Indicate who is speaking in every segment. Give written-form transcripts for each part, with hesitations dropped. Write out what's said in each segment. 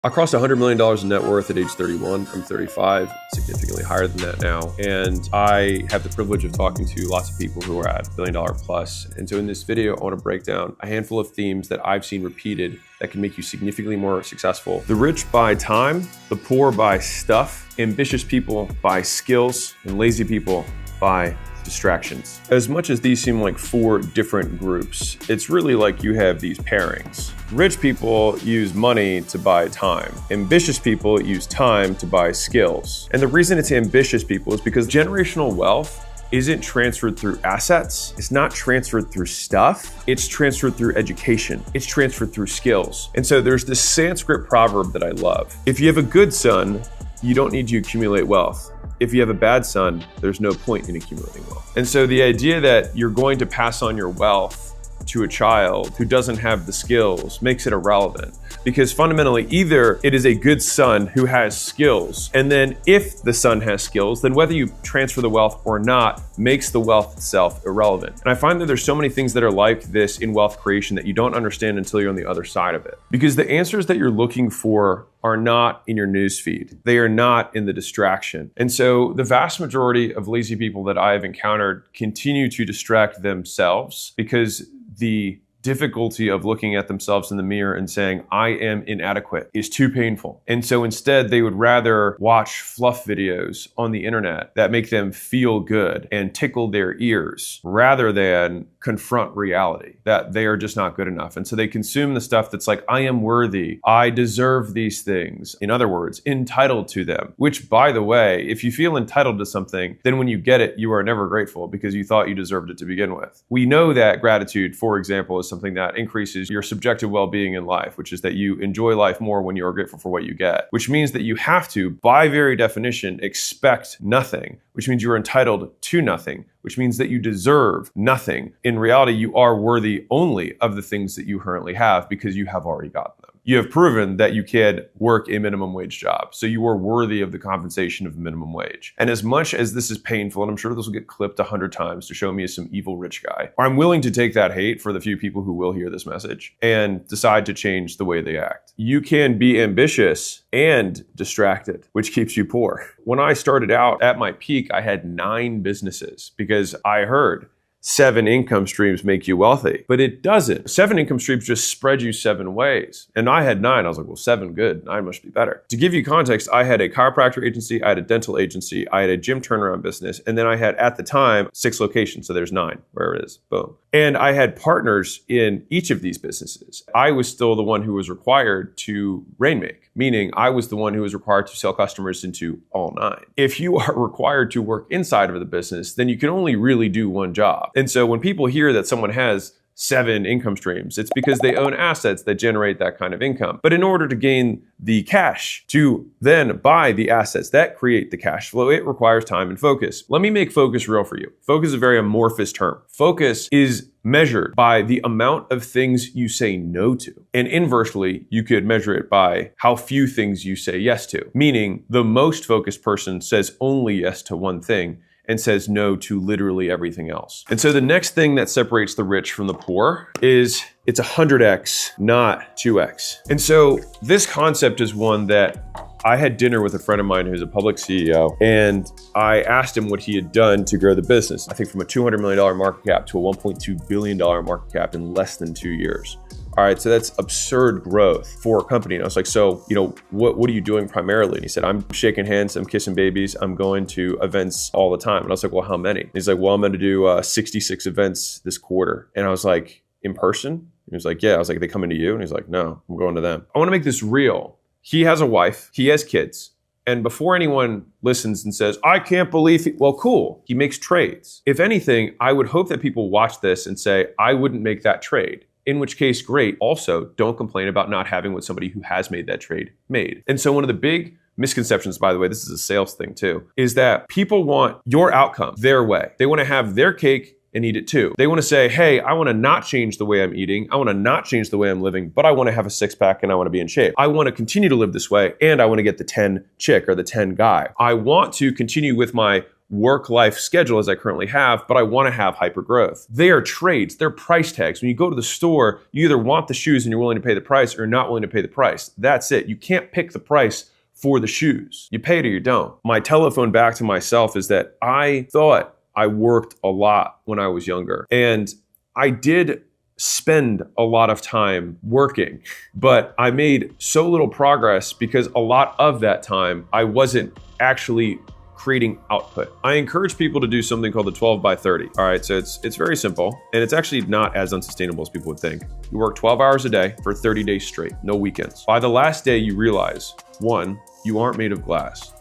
Speaker 1: I crossed $100 million in net worth at age 31. I'm 35, significantly higher than that now. And I have the privilege of talking to lots of people who are at $1 billion plus. And so in this video, I want to break down a handful of themes that I've seen repeated that can make you significantly more successful. The rich buy time, the poor buy stuff, ambitious people buy skills, and lazy people buy distractions. As much as these seem like four different groups, it's really like you have these pairings. Rich people use money to buy time. Ambitious people use time to buy skills. And the reason it's ambitious people is because generational wealth isn't transferred through assets. It's not transferred through stuff. It's transferred through education. It's transferred through skills. And so there's this Sanskrit proverb that I love. If you have a good son, you don't need to accumulate wealth. If you have a bad son, there's no point in accumulating wealth. And so the idea that you're going to pass on your wealth to a child who doesn't have the skills makes it irrelevant, because fundamentally either it is a good son who has skills, and then if the son has skills, then whether you transfer the wealth or not makes the wealth itself irrelevant. And I find that there's so many things that are like this in wealth creation that you don't understand until you're on the other side of it, because the answers that you're looking for are not in your newsfeed. They are not in the distraction. And so the vast majority of lazy people that I have encountered continue to distract themselves because the difficulty of looking at themselves in the mirror and saying, I am inadequate, is too painful. And so instead, they would rather watch fluff videos on the internet that make them feel good and tickle their ears rather than confront reality, that they are just not good enough. And so they consume the stuff that's like, I am worthy, I deserve these things. In other words, entitled to them, which, by the way, if you feel entitled to something, then when you get it, you are never grateful because you thought you deserved it to begin with. We know that gratitude, for example, is something that increases your subjective well-being in life, which is that you enjoy life more when you are grateful for what you get, which means that you have to, by very definition, expect nothing, which means you are entitled to nothing, which means that you deserve nothing. In reality, you are worthy only of the things that you currently have because you have already gotten them. You have proven that you can work a minimum wage job, so you are worthy of the compensation of minimum wage. And as much as this is painful, and I'm sure this will get clipped 100 times to show me as some evil rich guy, I'm willing to take that hate for the few people who will hear this message and decide to change the way they act. You can be ambitious and distracted, which keeps you poor. When I started out at my peak, I had 9 businesses because I heard 7 income streams make you wealthy, but it doesn't. 7 income streams just spread you 7 ways. And I had 9. I was like, well, 7, good. 9 must be better. To give you context, I had a chiropractor agency, I had a dental agency, I had a gym turnaround business, and then I had, at the time, 6 locations. So there's 9, wherever it is, boom. And I had partners in each of these businesses. I was still the one who was required to rainmake, meaning I was the one who was required to sell customers into all 9. If you are required to work inside of the business, then you can only really do one job. And so when people hear that someone has 7 income streams, it's because they own assets that generate that kind of income. But in order to gain the cash to then buy the assets that create the cash flow, it requires time and focus. Let me make focus real for you. Focus is a very amorphous term. Focus is measured by the amount of things you say no to. And inversely, you could measure it by how few things you say yes to. Meaning, the most focused person says only yes to one thing and says no to literally everything else. And so the next thing that separates the rich from the poor is it's 100x, not 2x. And so this concept is one that I had dinner with a friend of mine who's a public CEO, and I asked him what he had done to grow the business. I think from a $200 million market cap to a $1.2 billion market cap in less than 2 years. All right, so that's absurd growth for a company. And I was like, so, what are you doing primarily? And he said, I'm shaking hands, I'm kissing babies, I'm going to events all the time. And I was like, well, how many? And he's like, well, I'm going to do 66 events this quarter. And I was like, in person? He was like, yeah. I was like, are they coming to you? And he's like, no, I'm going to them. I want to make this real. He has a wife, he has kids. And before anyone listens and says, I can't believe well, cool, he makes trades. If anything, I would hope that people watch this and say, I wouldn't make that trade. In which case, great. Also, don't complain about not having what somebody who has made that trade made. And so one of the big misconceptions, by the way, this is a sales thing too, is that people want your outcome their way. They want to have their cake and eat it too. They want to say, hey, I want to not change the way I'm eating. I want to not change the way I'm living, but I want to have a 6-pack and I want to be in shape. I want to continue to live this way and I want to get the 10 chick or the 10 guy. I want to continue with my work-life schedule as I currently have, but I want to have hyper growth. They are trades, they're price tags. When you go to the store, you either want the shoes and you're willing to pay the price or you're not willing to pay the price. That's it. You can't pick the price for the shoes. You pay it or you don't. My telephone back to myself is that I thought I worked a lot when I was younger. And I did spend a lot of time working, but I made so little progress because a lot of that time I wasn't actually creating output. I encourage people to do something called the 12 by 30. All right, so it's very simple and it's actually not as unsustainable as people would think. You work 12 hours a day for 30 days straight, no weekends. By the last day, you realize, 1, you aren't made of glass.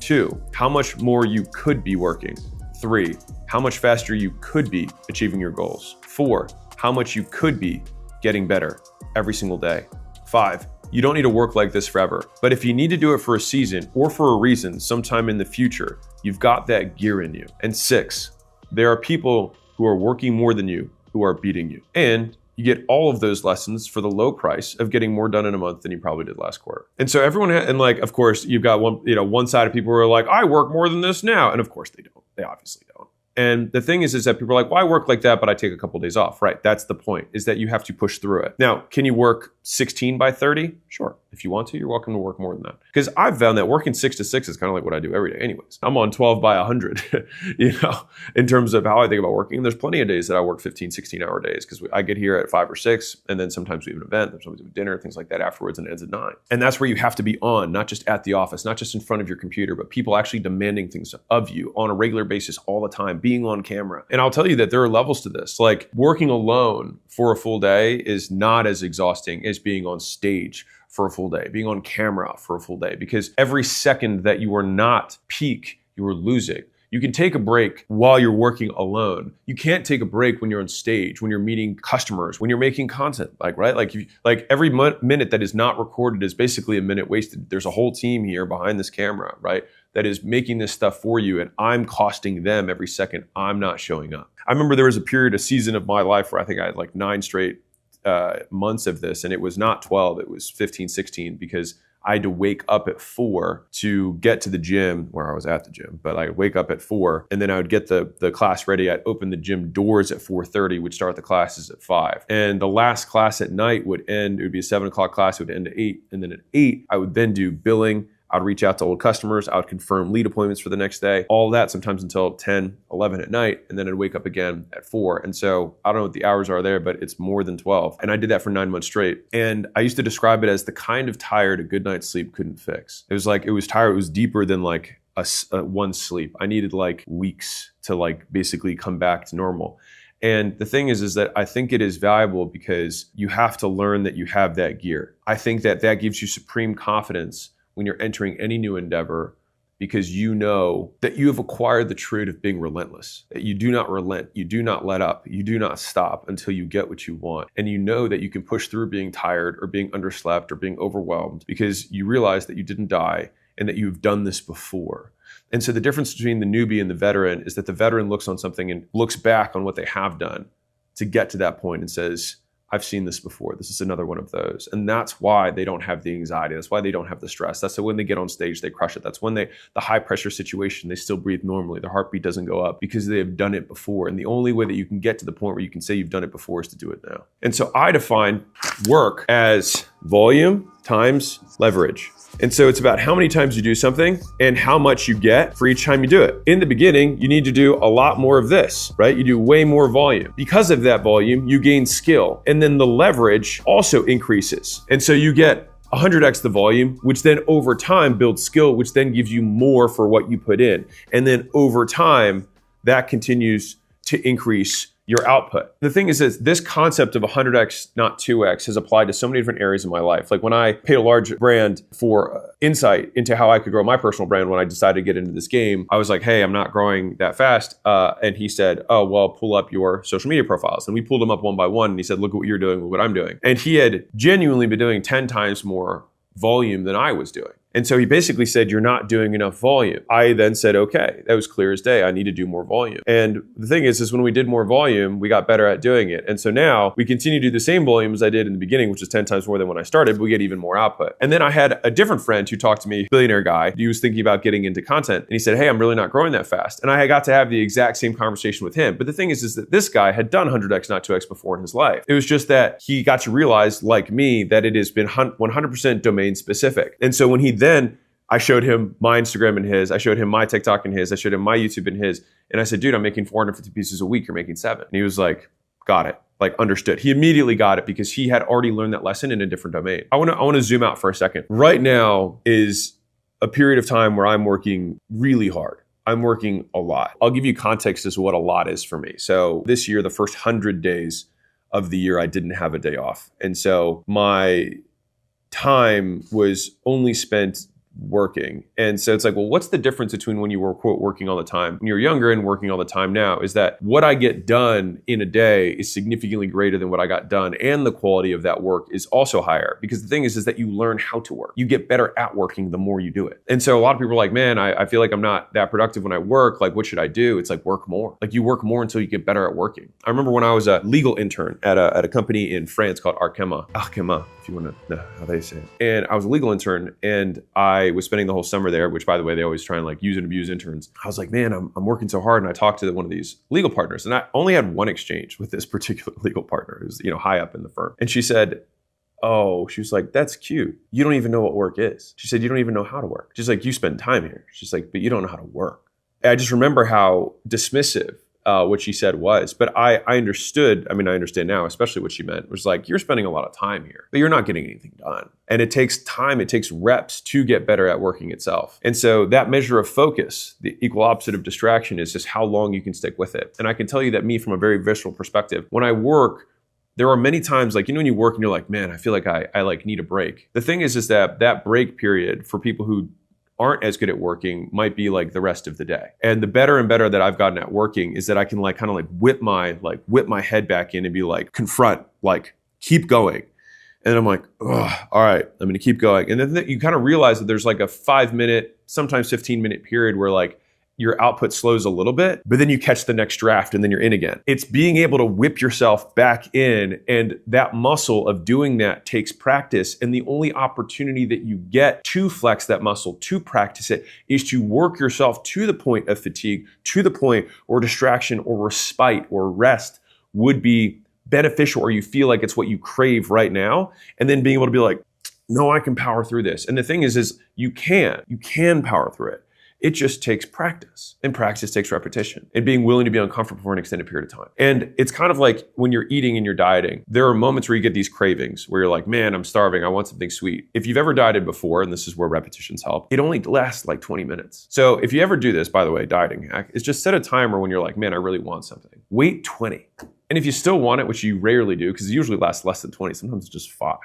Speaker 1: 2, how much more you could be working. 3, how much faster you could be achieving your goals. 4, how much you could be getting better every single day. 5, you don't need to work like this forever. But if you need to do it for a season or for a reason sometime in the future, you've got that gear in you. And 6, there are people who are working more than you who are beating you. And you get all of those lessons for the low price of getting more done in a month than you probably did last quarter. And so everyone, and like, of course, you've got one side of people who are like, I work more than this now. And of course they don't. They obviously don't. And the thing is that people are like, well, I work like that, but I take a couple of days off. Right. That's the point, is that you have to push through it. Now, can you work 16 by 30? Sure. If you want to, you're welcome to work more than that. Because I've found that working 6 to 6 is kind of like what I do every day anyways. I'm on 12 by 100, in terms of how I think about working. And there's plenty of days that I work 15, 16-hour days because I get here at 5 or 6, and then sometimes we have an event, sometimes we have dinner, things like that afterwards, and it ends at 9. And that's where you have to be on, not just at the office, not just in front of your computer, but people actually demanding things of you on a regular basis all the time, being on camera. And I'll tell you that there are levels to this. Like working alone for a full day is not as exhausting as being on stage for a full day, being on camera for a full day, because every second that you are not peak, you are losing. You can take a break while you're working alone. You can't take a break when you're on stage, when you're meeting customers, when you're making content, right? Like every minute that is not recorded is basically a minute wasted. There's a whole team here behind this camera, right, that is making this stuff for you, and I'm costing them every second I'm not showing up. I remember there was a season of my life where I think I had like 9 straight months of this, and it was not 12, it was 15, 16, because I had to wake up at 4 to get to the gym, where I was at the gym, but I wake up at 4 and then I would get the class ready. I'd open the gym doors at 4:30, would start the classes at 5. And the last class at night would end, it would be a 7 o'clock class, it would end at 8. And then at 8, I would then do billing. I'd reach out to old customers. I would confirm lead appointments for the next day, all that sometimes until 10, 11 at night. And then I'd wake up again at 4. And so I don't know what the hours are there, but it's more than 12. And I did that for 9 months straight. And I used to describe it as the kind of tired a good night's sleep couldn't fix. It was tired. It was deeper than like one sleep. I needed like weeks to like basically come back to normal. And the thing is that I think it is valuable because you have to learn that you have that gear. I think that gives you supreme confidence when you're entering any new endeavor, because you know that you have acquired the trait of being relentless, that you do not relent, you do not let up, you do not stop until you get what you want. And you know that you can push through being tired or being underslept or being overwhelmed because you realize that you didn't die and that you've done this before. And so the difference between the newbie and the veteran is that the veteran looks on something and looks back on what they have done to get to that point and says, I've seen this before. This is another one of those. And that's why they don't have the anxiety. That's why they don't have the stress. That's why when they get on stage, they crush it. That's when the high pressure situation, they still breathe normally. Their heartbeat doesn't go up because they have done it before. And the only way that you can get to the point where you can say you've done it before is to do it now. And so I define work as volume times leverage. And so it's about how many times you do something and how much you get for each time you do it. In the beginning, you need to do a lot more of this, right? You do way more volume. Because of that volume, you gain skill. And then the leverage also increases. And so you get 100x the volume, which then over time builds skill, which then gives you more for what you put in. And then over time, that continues to increase your output. The thing is this concept of 100x, not 2x, has applied to so many different areas of my life. Like when I paid a large brand for insight into how I could grow my personal brand when I decided to get into this game, I was like, hey, I'm not growing that fast. And he said, oh, well, pull up your social media profiles. And we pulled them up one by one. And he said, look at what you're doing, look what I'm doing. And he had genuinely been doing 10 times more volume than I was doing. And so he basically said, you're not doing enough volume. I then said, okay, that was clear as day. I need to do more volume. And the thing is when we did more volume, we got better at doing it. And so now we continue to do the same volume as I did in the beginning, which is 10 times more than when I started, but we get even more output. And then I had a different friend who talked to me, billionaire guy. He was thinking about getting into content. And he said, hey, I'm really not growing that fast. And I got to have the exact same conversation with him. But the thing is that this guy had done 100x, not 2x before in his life. It was just that he got to realize, like me, that it has been 100% domain specific. And so when I showed him my Instagram and his, I showed him my TikTok and his, I showed him my YouTube and his. And I said, dude, I'm making 450 pieces a week. You're making 7. And he was like, got it. Like understood. He immediately got it because he had already learned that lesson in a different domain. I want to zoom out for a second. Right now is a period of time where I'm working really hard. I'm working a lot. I'll give you context as to what a lot is for me. So this year, the first 100 days of the year, I didn't have a day off. And so my time was only spent working. And so it's like, well, what's the difference between when you were, quote, working all the time when you're younger and working all the time now? Is that what I get done in a day is significantly greater than what I got done. And the quality of that work is also higher. Because the thing is that you learn how to work. You get better at working the more you do it. And so a lot of people are like, man, I feel like I'm not that productive when I work. Like, what should I do? It's like, work more. Like, you work more until you get better at working. I remember when I was a legal intern at a company in France called Arkema, if you want to know how they say it. And I was a legal intern and I was spending the whole summer there, which, by the way, they always try and like use and abuse interns. I was like, man, I'm working so hard. And I talked to one of these legal partners, and I only had one exchange with this particular legal partner who's, high up in the firm. And she said, oh, she was like, that's cute. You don't even know what work is. She said, you don't even know how to work. She's like, you spend time here. She's like, but you don't know how to work. And I just remember how dismissive what she said was, but I understood. I mean, I understand now, especially what she meant. It was like, you're spending a lot of time here, but you're not getting anything done. And it takes time, it takes reps to get better at working itself. And so that measure of focus, the equal opposite of distraction, is just how long you can stick with it. And I can tell you that me, from a very visceral perspective, when I work, there are many times, like, when you work and you're like, man, I feel like I like need a break. The thing is that break period for people who aren't as good at working might be like the rest of the day. And the better and better that I've gotten at working is that I can kind of whip my head back in and be like, confront, like, keep going. And I'm like, all right, I'm going to keep going. And then you kind of realize that there's like a 5-minute, sometimes 15-minute period where like your output slows a little bit, but then you catch the next draft and then you're in again. It's being able to whip yourself back in, and that muscle of doing that takes practice. And the only opportunity that you get to flex that muscle, to practice it, is to work yourself to the point of fatigue, to the point where distraction or respite or rest would be beneficial, or you feel like it's what you crave right now. And then being able to be like, no, I can power through this. And the thing is you can power through it. It just takes practice, and practice takes repetition, and being willing to be uncomfortable for an extended period of time. And it's kind of like when you're eating and you're dieting, there are moments where you get these cravings where you're like, man, I'm starving. I want something sweet. If you've ever dieted before, and this is where repetitions help, it only lasts like 20 minutes. So if you ever do this, by the way, dieting hack, is just set a timer when you're like, man, I really want something. Wait 20. And if you still want it, which you rarely do, because it usually lasts less than 20, sometimes it's just 5.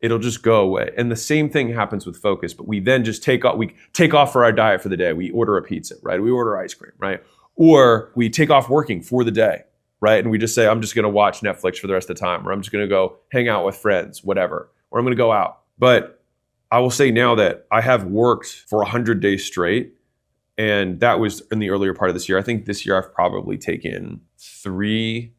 Speaker 1: It'll just go away. And the same thing happens with focus, but we then just take off for our diet for the day. We order a pizza, right? We order ice cream, right? Or we take off working for the day, right? And we just say, I'm just going to watch Netflix for the rest of the time, or I'm just going to go hang out with friends, whatever, or I'm going to go out. But I will say now that I have worked for 100 days straight, and that was in the earlier part of this year. I think this year I've probably taken 3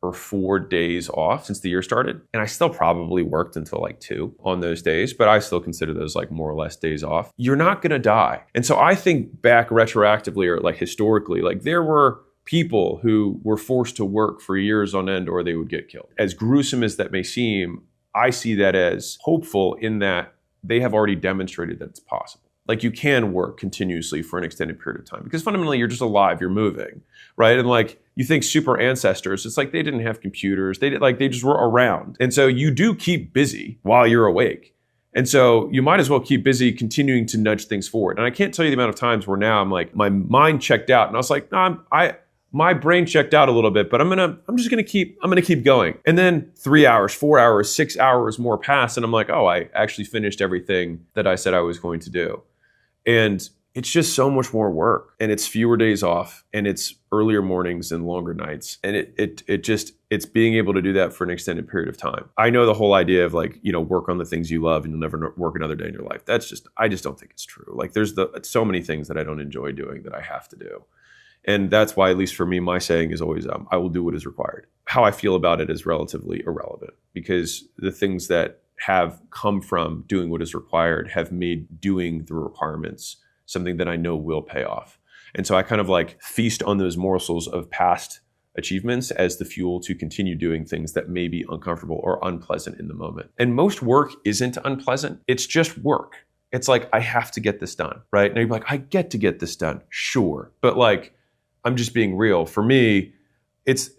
Speaker 1: or 4 days off since the year started. And I still probably worked until like 2 on those days, but I still consider those like more or less days off. You're not gonna die. And so I think back retroactively, or like historically, like there were people who were forced to work for years on end, or they would get killed. As gruesome as that may seem, I see that as hopeful in that they have already demonstrated that it's possible. Like, you can work continuously for an extended period of time, because fundamentally you're just alive, you're moving, right? And like, you think super ancestors, it's like they didn't have computers, they just were around. And so you do keep busy while you're awake. And so you might as well keep busy continuing to nudge things forward. And I can't tell you the amount of times where now I'm like, my mind checked out and I was like, no, my brain checked out a little bit, but I'm just gonna keep going. And then 3 hours, 4 hours, 6 hours more pass, and I'm like, oh, I actually finished everything that I said I was going to do. And it's just so much more work, and it's fewer days off, and it's earlier mornings and longer nights. And it's being able to do that for an extended period of time. I know the whole idea of like, work on the things you love and you'll never work another day in your life. I just don't think it's true. Like there's so many things that I don't enjoy doing that I have to do. And that's why, at least for me, my saying is always, I will do what is required. How I feel about it is relatively irrelevant, because the things that have come from doing what is required have made doing the requirements something that I know will pay off. And so I kind of like feast on those morsels of past achievements as the fuel to continue doing things that may be uncomfortable or unpleasant in the moment. And most work isn't unpleasant. It's just work. It's like, I have to get this done, right? Now you're like, I get to get this done. Sure. But like, I'm just being real. For me, it's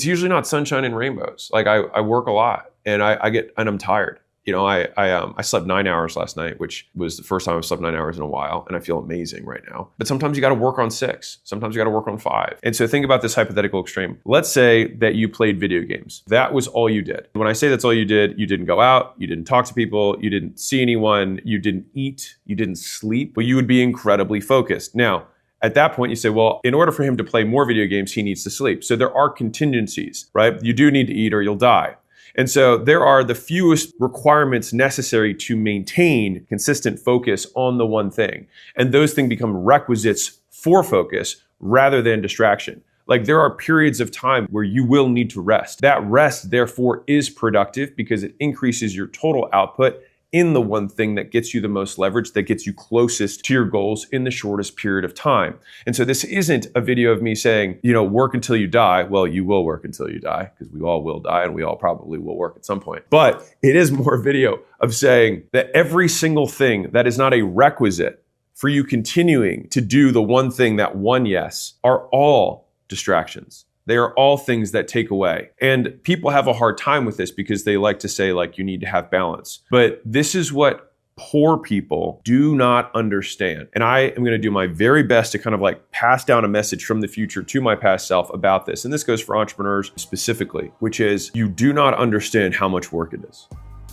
Speaker 1: usually not sunshine and rainbows. Like I work a lot and I'm tired. I slept 9 hours last night, which was the first time I've slept 9 hours in a while, and I feel amazing right now. But sometimes you got to work on 6. Sometimes you got to work on 5. And so think about this hypothetical extreme. Let's say that you played video games. That was all you did. When I say that's all you did, you didn't go out, you didn't talk to people, you didn't see anyone, you didn't eat, you didn't sleep, but you would be incredibly focused. Now, at that point, you say, well, in order for him to play more video games, he needs to sleep. So there are contingencies, right? You do need to eat or you'll die. And so there are the fewest requirements necessary to maintain consistent focus on the one thing. And those things become requisites for focus rather than distraction. Like there are periods of time where you will need to rest. That rest, therefore, is productive because it increases your total output in the one thing that gets you the most leverage, that gets you closest to your goals in the shortest period of time. And so this isn't a video of me saying, work until you die. Well, you will work until you die because we all will die and we all probably will work at some point. But it is more a video of saying that every single thing that is not a requisite for you continuing to do the one thing, that one yes, are all distractions. They are all things that take away. And people have a hard time with this because they like to say, like, you need to have balance. But this is what poor people do not understand. And I am going to do my very best to kind of like pass down a message from the future to my past self about this. And this goes for entrepreneurs specifically, which is you do not understand how much work it is.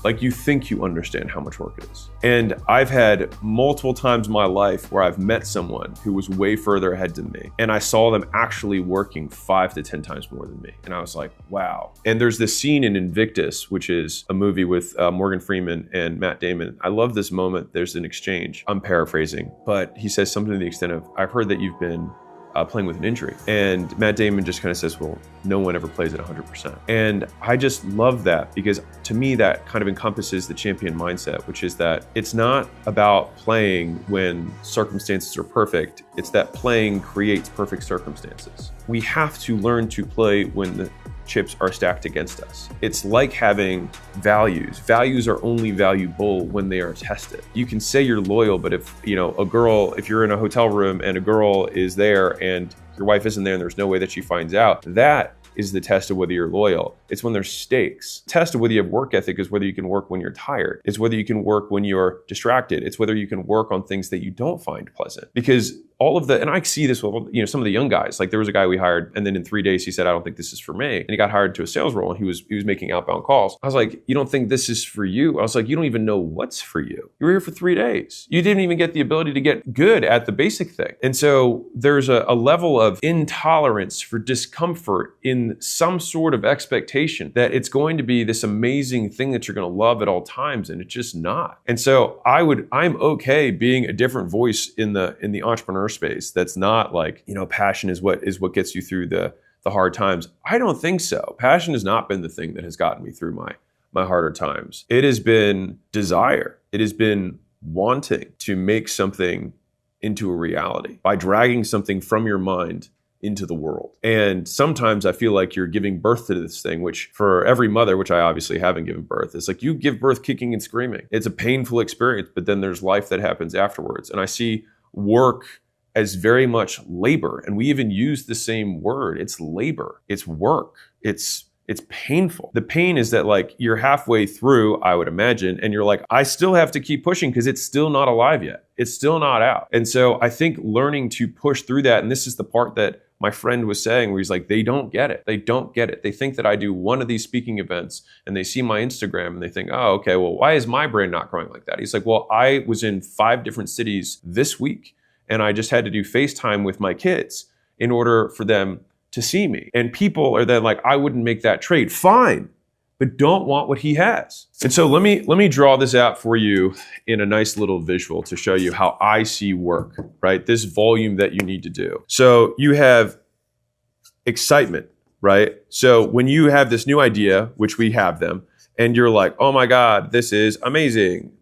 Speaker 1: Like you think you understand how much work it is. And I've had multiple times in my life where I've met someone who was way further ahead than me. And I saw them actually working 5 to 10 times more than me. And I was like, wow. And there's this scene in Invictus, which is a movie with Morgan Freeman and Matt Damon. I love this moment. There's an exchange. I'm paraphrasing, but he says something to the extent of, I've heard that you've been playing with an injury. And Matt Damon just kind of says, well, no one ever plays at 100%. And I just love that because to me, that kind of encompasses the champion mindset, which is that it's not about playing when circumstances are perfect. It's that playing creates perfect circumstances. We have to learn to play when the chips are stacked against us. It's like having values. Values are only valuable when they are tested. You can say you're loyal, but if you're in a hotel room and a girl is there and your wife isn't there and there's no way that she finds out, that is the test of whether you're loyal. It's when there's stakes. The test of whether you have work ethic is whether you can work when you're tired. It's whether you can work when you're distracted. It's whether you can work on things that you don't find pleasant. Because and I see this with, some of the young guys. Like there was a guy we hired and then in 3 days he said, I don't think this is for me. And he got hired to a sales role and he was making outbound calls. I was like, you don't think this is for you? I was like, you don't even know what's for you. You were here for 3 days. You didn't even get the ability to get good at the basic thing. And so there's a level of intolerance for discomfort in some sort of expectation that it's going to be this amazing thing that you're going to love at all times. And it's just not. And so I'm okay being a different voice in the entrepreneur space. That's not like, passion is what gets you through the hard times. I don't think so. Passion has not been the thing that has gotten me through my harder times. It has been desire. It has been wanting to make something into a reality by dragging something from your mind into the world. And sometimes I feel like you're giving birth to this thing, which for every mother, which I obviously haven't given birth, it's like you give birth kicking and screaming. It's a painful experience, but then there's life that happens afterwards. And I see work as very much labor. And we even use the same word. It's labor. It's work. It's painful. The pain is that like you're halfway through, I would imagine, and you're like, I still have to keep pushing because it's still not alive yet. It's still not out. And so I think learning to push through that, and this is the part that my friend was saying where he's like, they don't get it. They don't get it. They think that I do one of these speaking events and they see my Instagram and they think, oh, okay, well, why is my brain not growing like that? He's like, well, I was in 5 different cities this week. and I just had to do FaceTime with my kids in order for them to see me. And people are then like, I wouldn't make that trade. Fine, but don't want what he has. And so let me draw this out for you in a nice little visual to show you how I see work, right? This volume that you need to do. So you have excitement, right? So when you have this new idea, which we have them, and you're like, oh my God, this is amazing,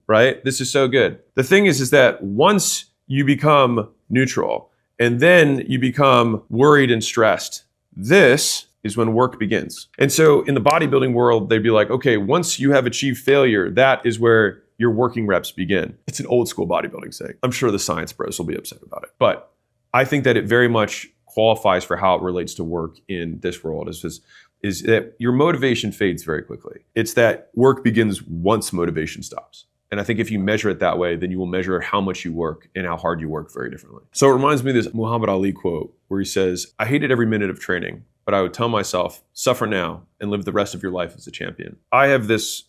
Speaker 1: right? This is so good. The thing is that once you become neutral and then you become worried and stressed, this is when work begins. And so in the bodybuilding world, they'd be like, okay, once you have achieved failure, that is where your working reps begin. It's an old school bodybuilding saying. I'm sure the science bros will be upset about it. But I think that it very much qualifies for how it relates to work in this world is that your motivation fades very quickly. It's that work begins once motivation stops. And I think if you measure it that way, then you will measure how much you work and how hard you work very differently. So it reminds me of this Muhammad Ali quote where he says, I hated every minute of training, but I would tell myself, suffer now and live the rest of your life as a champion. I have this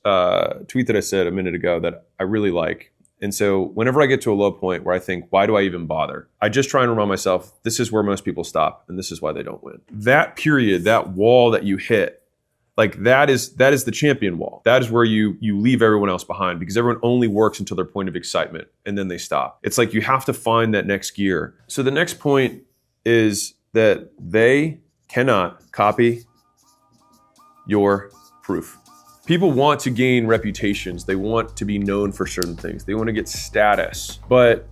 Speaker 1: tweet that I said a minute ago that I really like. And so whenever I get to a low point where I think, why do I even bother? I just try and remind myself, this is where most people stop and this is why they don't win. That period, that wall that you hit, like that is the champion wall. That is where you leave everyone else behind because everyone only works until their point of excitement and then they stop. It's like you have to find that next gear. So the next point is that they cannot copy your proof. People want to gain reputations. They want to be known for certain things. They want to get status. But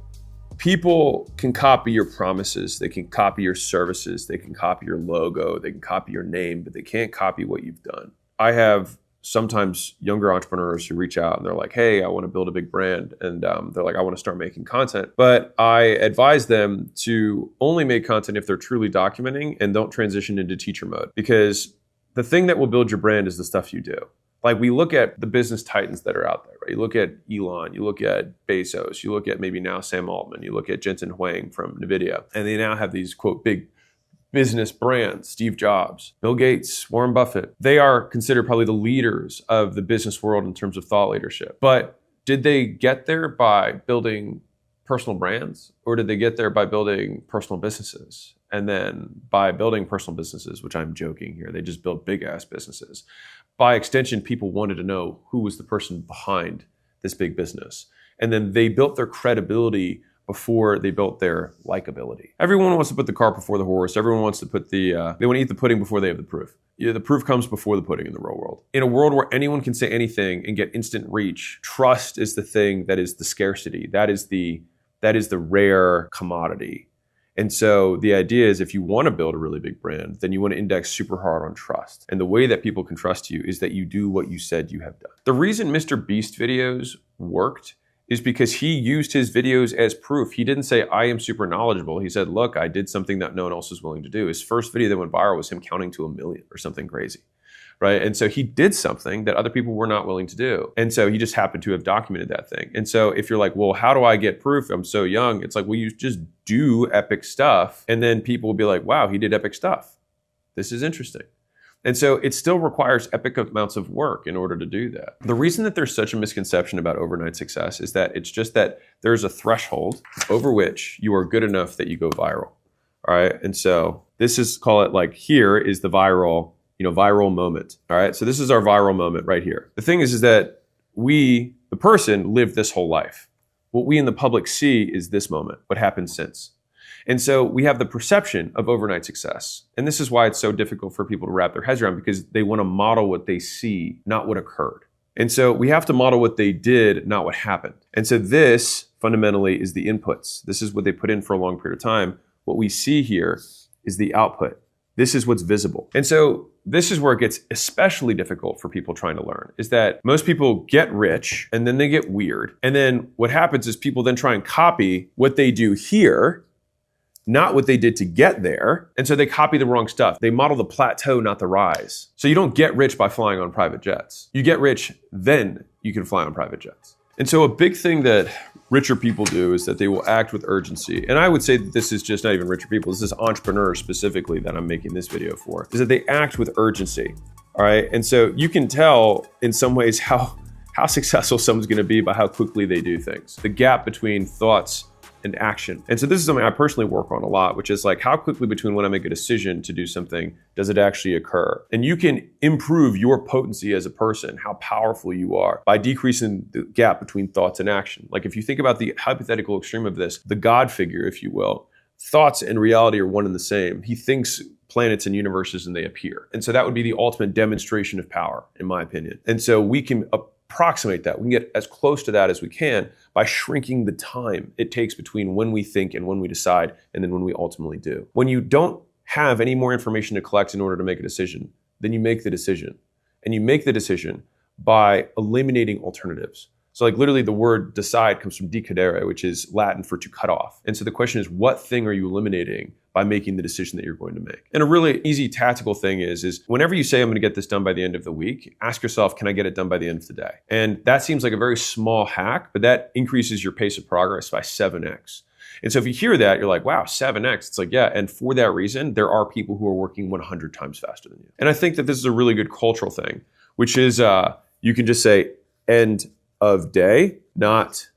Speaker 1: people can copy your promises. They can copy your services. They can copy your logo. They can copy your name, but they can't copy what you've done. I have sometimes younger entrepreneurs who reach out and they're like, hey, I want to build a big brand. And they're like, I want to start making content. But I advise them to only make content if they're truly documenting and don't transition into teacher mode. Because the thing that will build your brand is the stuff you do. Like we look at the business titans that are out there, right? You look at Elon, you look at Bezos, you look at maybe now Sam Altman, you look at Jensen Huang from NVIDIA, and they now have these, quote, big business brands, Steve Jobs, Bill Gates, Warren Buffett. They are considered probably the leaders of the business world in terms of thought leadership. But did they get there by building personal brands, or did they get there by building personal businesses? And then by building personal businesses, which I'm joking here, they just built big ass businesses. By extension, people wanted to know who was the person behind this big business. And then they built their credibility before they built their likability. Everyone wants to put the cart before the horse. Everyone wants to put they want to eat the pudding before they have the proof. Yeah, the proof comes before the pudding in the real world. In a world where anyone can say anything and get instant reach, trust is the thing that is the scarcity. That is the rare commodity. And so the idea is if you want to build a really big brand, then you want to index super hard on trust. And the way that people can trust you is that you do what you said you have done. The reason Mr. Beast videos worked is because he used his videos as proof. He didn't say, I am super knowledgeable. He said, look, I did something that no one else was willing to do. His first video that went viral was him counting to 1 million or something crazy. Right. And so he did something that other people were not willing to do. And so he just happened to have documented that thing. And so if you're like, well, how do I get proof? I'm so young. It's like, well, you just do epic stuff. And then people will be like, wow, he did epic stuff. This is interesting. And so it still requires epic amounts of work in order to do that. The reason that there's such a misconception about overnight success is that it's just that there's a threshold over which you are good enough that you go viral. All right. And so this is, call it like, here is the viral moment. All right. So this is our viral moment right here. The thing is that we, the person, lived this whole life. What we in the public see is this moment, what happened since. And so we have the perception of overnight success. And this is why it's so difficult for people to wrap their heads around, because they want to model what they see, not what occurred. And so we have to model what they did, not what happened. And so this fundamentally is the inputs. This is what they put in for a long period of time. What we see here is the output. This is what's visible. And so this is where it gets especially difficult for people trying to learn, is that most people get rich and then they get weird. And then what happens is people then try and copy what they do here, not what they did to get there. And so they copy the wrong stuff. They model the plateau, not the rise. So you don't get rich by flying on private jets. You get rich, then you can fly on private jets. And so a big thing that richer people do is that they will act with urgency. And I would say that this is just not even richer people. This is entrepreneurs specifically that I'm making this video for, is that they act with urgency. All right. And so you can tell in some ways how successful someone's going to be by how quickly they do things. The gap between thoughts and action. And so this is something I personally work on a lot, which is like how quickly between when I make a decision to do something, does it actually occur? And you can improve your potency as a person, how powerful you are, by decreasing the gap between thoughts and action. Like if you think about the hypothetical extreme of this, the God figure, if you will, thoughts and reality are one and the same. He thinks planets and universes and they appear. And so that would be the ultimate demonstration of power, in my opinion. And so we can approximate that. We can get as close to that as we can by shrinking the time it takes between when we think and when we decide and then when we ultimately do. When you don't have any more information to collect in order to make a decision, then you make the decision. And you make the decision by eliminating alternatives. So like literally the word decide comes from decadere, which is Latin for to cut off. And so the question is, what thing are you eliminating by making the decision that you're going to make? And a really easy tactical thing is whenever you say, I'm going to get this done by the end of the week, ask yourself, can I get it done by the end of the day? And that seems like a very small hack, but that increases your pace of progress by 7x. And so if you hear that, you're like, wow, 7x. It's like, yeah. And for that reason, there are people who are working 100 times faster than you. And I think that this is a really good cultural thing, which is you can just say end of day, not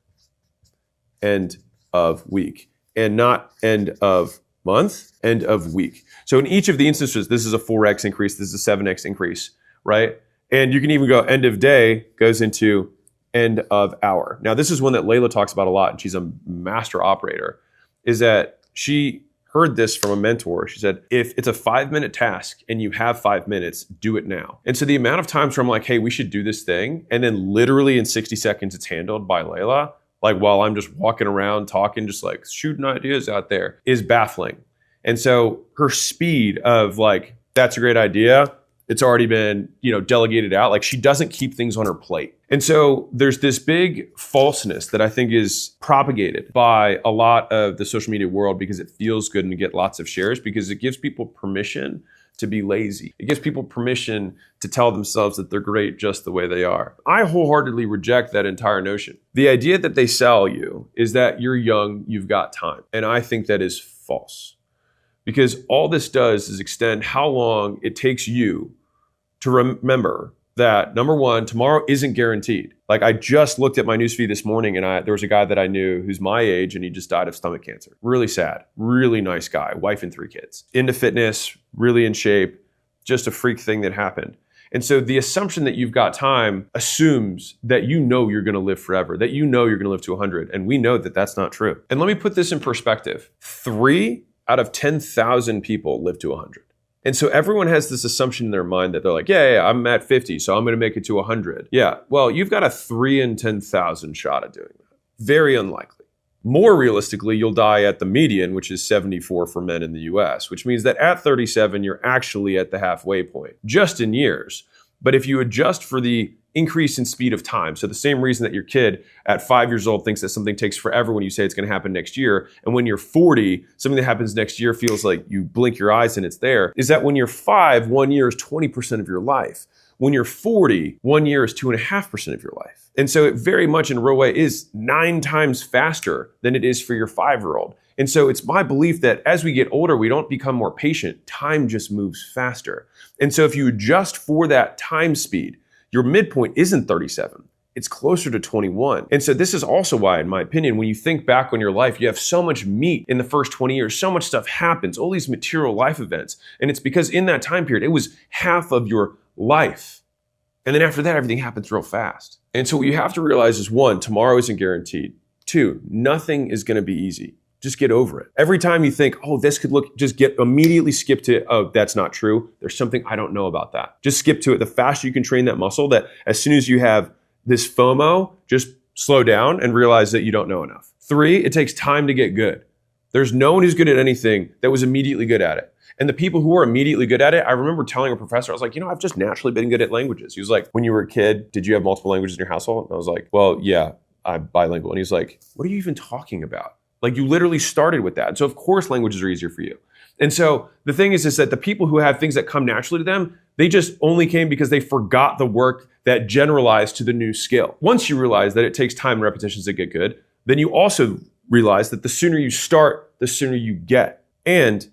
Speaker 1: end of week, and not end of month, end of week. So in each of the instances, this is a 4x increase, this is a 7x increase, right? And you can even go end of day goes into end of hour. Now, this is one that Layla talks about a lot, and she's a master operator, is that she heard this from a mentor. She said, if it's a 5-minute task and you have 5 minutes, do it now. And so the amount of times where I'm like, hey, we should do this thing, and then literally in 60 seconds it's handled by Layla, like while I'm just walking around talking, just like shooting ideas out there, is baffling. And so her speed of like, that's a great idea, it's already been, delegated out. Like she doesn't keep things on her plate. And so there's this big falseness that I think is propagated by a lot of the social media world because it feels good and you get lots of shares because it gives people permission to be lazy. It gives people permission to tell themselves that they're great just the way they are. I wholeheartedly reject that entire notion. The idea that they sell you is that you're young, you've got time. And I think that is false. Because all this does is extend how long it takes you to remember that, number one, tomorrow isn't guaranteed. Like I just looked at my newsfeed this morning and there was a guy that I knew who's my age and he just died of stomach cancer. Really sad, really nice guy, wife and 3 kids. Into fitness, really in shape, just a freak thing that happened. And so the assumption that you've got time assumes that you're going to live forever, that you're going to live to 100. And we know that that's not true. And let me put this in perspective. 3 out of 10,000 people live to 100. And so everyone has this assumption in their mind that they're like, yeah, I'm at 50, so I'm going to make it to 100. Yeah, well, you've got a 3 in 10,000 shot at doing that. Very unlikely. More realistically, you'll die at the median, which is 74 for men in the US, which means that at 37, you're actually at the halfway point, just in years. But if you adjust for the increase in speed of time, so the same reason that your kid at 5 years old thinks that something takes forever when you say it's going to happen next year, and when you're 40, something that happens next year feels like you blink your eyes and it's there, is that when you're 5, 1 year is 20% of your life. When you're 40, 1 year is 2.5% of your life. And so it very much in a real way is 9 times faster than it is for your 5-year-old. And so it's my belief that as we get older, we don't become more patient. Time just moves faster. And so if you adjust for that time speed, your midpoint isn't 37. It's closer to 21. And so this is also why, in my opinion, when you think back on your life, you have so much meat in the first 20 years, so much stuff happens, all these material life events. And it's because in that time period, it was half of your life. And then after that, everything happens real fast. And so what you have to realize is 1, tomorrow isn't guaranteed. 2, nothing is going to be easy. Just get over it. Every time you think, oh, this could look, just immediately skip to, oh, that's not true. There's something I don't know about that. Just skip to it. The faster you can train that muscle, that as soon as you have this FOMO, just slow down and realize that you don't know enough. 3, it takes time to get good. There's no one who's good at anything that was immediately good at it. And the people who are immediately good at it, I remember telling a professor, I was like, I've just naturally been good at languages. He was like, when you were a kid, did you have multiple languages in your household? And I was like, well, yeah, I'm bilingual. And he's like, what are you even talking about? Like you literally started with that. And so of course languages are easier for you. And so the thing is that the people who have things that come naturally to them, they just only came because they forgot the work that generalized to the new skill. Once you realize that it takes time and repetitions to get good, then you also realize that the sooner you start, the sooner you get. And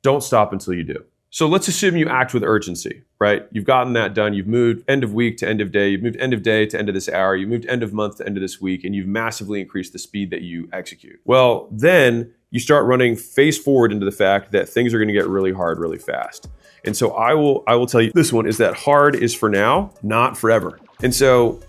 Speaker 1: don't stop until you do. So let's assume you act with urgency, right? You've gotten that done. You've moved end of week to end of day. You've moved end of day to end of this hour. You've moved end of month to end of this week, and you've massively increased the speed that you execute. Well, then you start running face forward into the fact that things are going to get really hard really fast. And so I will tell you this one is that hard is for now, not forever. And so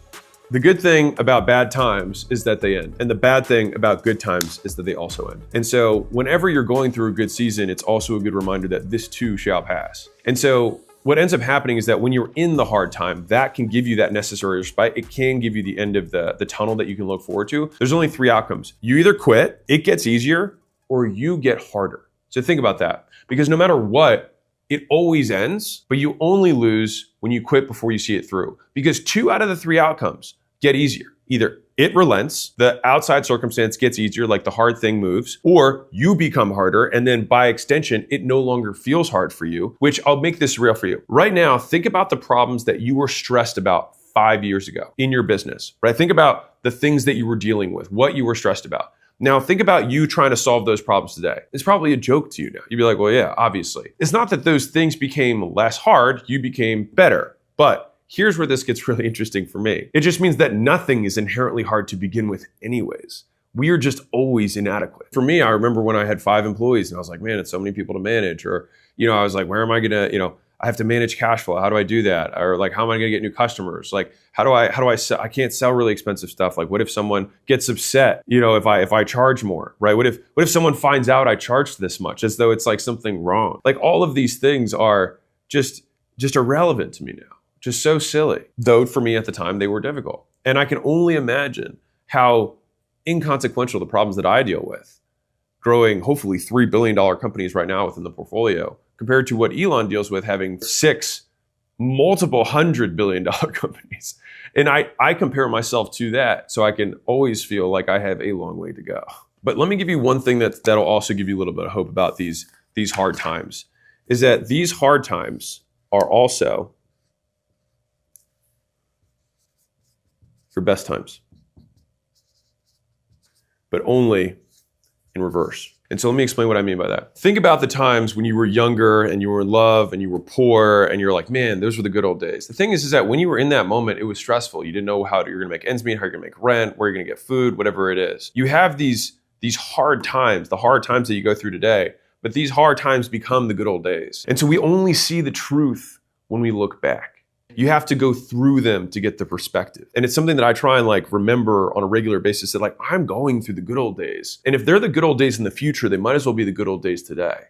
Speaker 1: the good thing about bad times is that they end. And the bad thing about good times is that they also end. And so whenever you're going through a good season, it's also a good reminder that this too shall pass. And so what ends up happening is that when you're in the hard time, that can give you that necessary respite. It can give you the end of the tunnel that you can look forward to. There's only 3 outcomes. You either quit, it gets easier, or you get harder. So think about that. Because no matter what, it always ends, but you only lose when you quit before you see it through. Because 2 out of the 3 outcomes get easier. Either it relents, the outside circumstance gets easier, like the hard thing moves, or you become harder, and then by extension, it no longer feels hard for you, which I'll make this real for you. Right now, think about the problems that you were stressed about 5 years ago in your business, right? Think about the things that you were dealing with, what you were stressed about. Now, think about you trying to solve those problems today. It's probably a joke to you now. You'd be like, well, yeah, obviously. It's not that those things became less hard, you became better. But here's where this gets really interesting for me. It just means that nothing is inherently hard to begin with anyways. We are just always inadequate. For me, I remember when I had 5 employees and I was like, man, it's so many people to manage. Or, I was like, where am I gonna, I have to manage cash flow. How do I do that? Or like, how am I gonna get new customers? Like, how do I sell? I can't sell really expensive stuff. Like, what if someone gets upset, if I charge more, right? What if someone finds out I charged this much as though it's like something wrong? Like all of these things are just irrelevant to me now. Just so silly. Though for me at the time, they were difficult. And I can only imagine how inconsequential the problems that I deal with, growing hopefully $3 billion companies right now within the portfolio, compared to what Elon deals with having 6 multiple $100 billion companies. And I compare myself to that so I can always feel like I have a long way to go. But let me give you one thing that'll also give you a little bit of hope about these hard times, is that these hard times are also your best times, but only in reverse. And so let me explain what I mean by that. Think about the times when you were younger and you were in love and you were poor and you're like, man, those were the good old days. The thing is that when you were in that moment, it was stressful. You didn't know how you're gonna make ends meet, how you're gonna make rent, where you're gonna get food, whatever it is. You have these hard times, the hard times that you go through today, but these hard times become the good old days. And so we only see the truth when we look back. You have to go through them to get the perspective. And it's something that I try and remember on a regular basis that I'm going through the good old days. And if they're the good old days in the future, they might as well be the good old days today.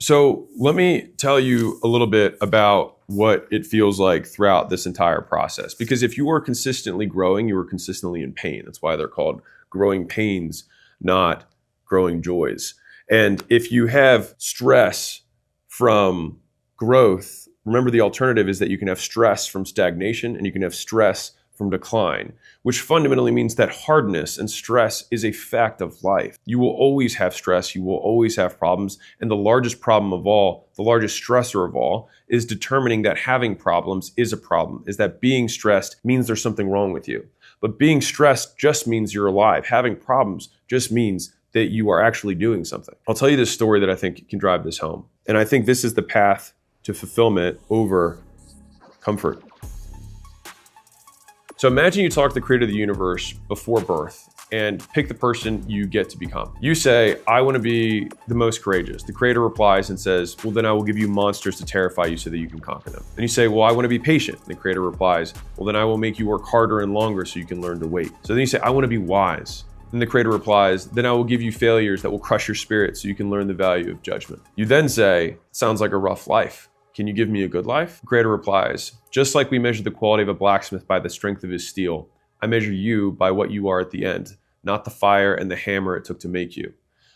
Speaker 1: So let me tell you a little bit about what it feels like throughout this entire process. Because if you are consistently growing, you are consistently in pain. That's why they're called growing pains, not growing joys. And if you have stress from growth, remember, the alternative is that you can have stress from stagnation and you can have stress from decline, which fundamentally means that hardness and stress is a fact of life. You will always have stress. You will always have problems. And the largest problem of all, the largest stressor of all, is determining that having problems is a problem, is that being stressed means there's something wrong with you. But being stressed just means you're alive. Having problems just means that you are actually doing something. I'll tell you this story that I think can drive this home. And I think this is the path to fulfillment over comfort. So imagine you talk to the creator of the universe before birth and pick the person you get to become. You say, I want to be the most courageous. The creator replies and says, well, then I will give you monsters to terrify you so that you can conquer them. And you say, well, I want to be patient. And the creator replies, well, then I will make you work harder and longer so you can learn to wait. So then you say, I want to be wise. And the creator replies, then I will give you failures that will crush your spirit so you can learn the value of judgment. You then say, sounds like a rough life. Can you give me a good life? The creator replies, just like we measure the quality of a blacksmith by the strength of his steel, I measure you by what you are at the end, not the fire and the hammer it took to make you.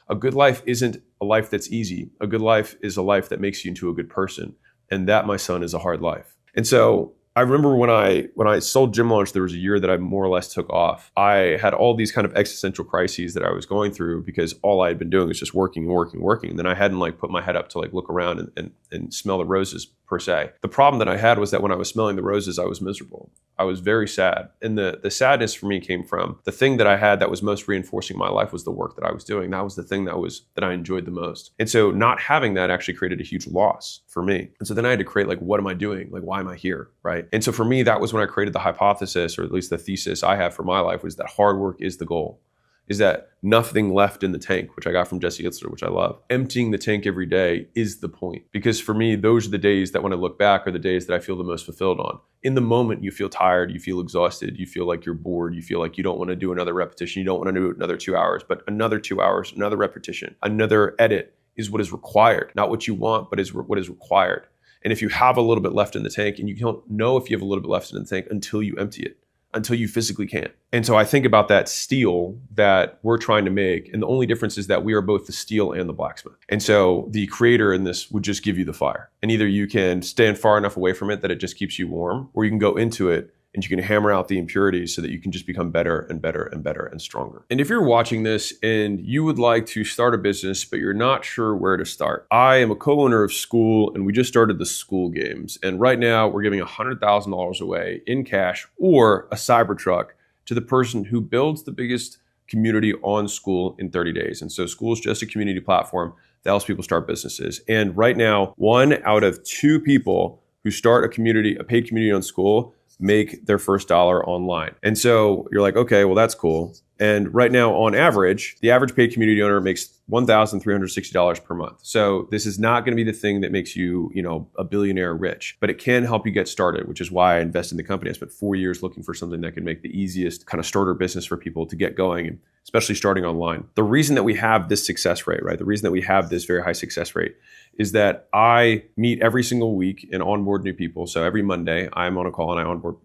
Speaker 1: A good life isn't a life that's easy. A good life is a life that makes you into a good person. And that, my son, is a hard life. And so I remember when I sold Gym Launch, there was a year that I more or less took off. I had all these kind of existential crises that I was going through because all I had been doing was just working. And then I hadn't put my head up to look around and smell the roses per se. The problem that I had was that when I was smelling the roses, I was miserable. I was very sad. And the sadness for me came from the thing that I had that was most reinforcing my life was the work that I was doing. That was the thing that I enjoyed the most. And so not having that actually created a huge loss for me. And so then I had to create, like, what am I doing? Like, why am I here? Right. And so for me, that was when I created the hypothesis, or at least the thesis I have for my life, was that hard work is the goal. Is that nothing left in the tank, which I got from Jesse Itzler, which I love. Emptying the tank every day is the point. Because for me, those are the days that when I look back are the days that I feel the most fulfilled on. In the moment, you feel tired, you feel exhausted, you feel like you're bored, you feel like you don't want to do another repetition, you don't want to do another 2 hours, but another 2 hours, another repetition, another edit is what is required. Not what you want, but is what is required. And if you have a little bit left in the tank, and you don't know if you have a little bit left in the tank until you empty it, until you physically can. And so I think about that steel that we're trying to make. And the only difference is that we are both the steel and the blacksmith. And so the creator in this would just give you the fire. And either you can stand far enough away from it that it just keeps you warm, or you can go into it and you can hammer out the impurities so that you can just become better and better and better and stronger. And if you're watching this and you would like to start a business, but you're not sure where to start, I am a co-owner of Skool, and we just started the Skool Games. And right now we're giving $100,000 away in cash or a Cybertruck to the person who builds the biggest community on Skool in 30 days. And so Skool is just a community platform that helps people start businesses. And right now, 1 out of 2 people who start a paid community on Skool, make their first dollar online. And so you're like, okay, well, that's cool. And right now, on average, the average paid community owner makes $1,360 per month. So this is not going to be the thing that makes you, a billionaire rich, but it can help you get started, which is why I invested in the company. I spent 4 years looking for something that could make the easiest kind of starter business for people to get going, and especially starting online. The reason that we have this success rate, right? The reason that we have this very high success rate is that I meet every single week and onboard new people. So every Monday I'm on a call and I onboard,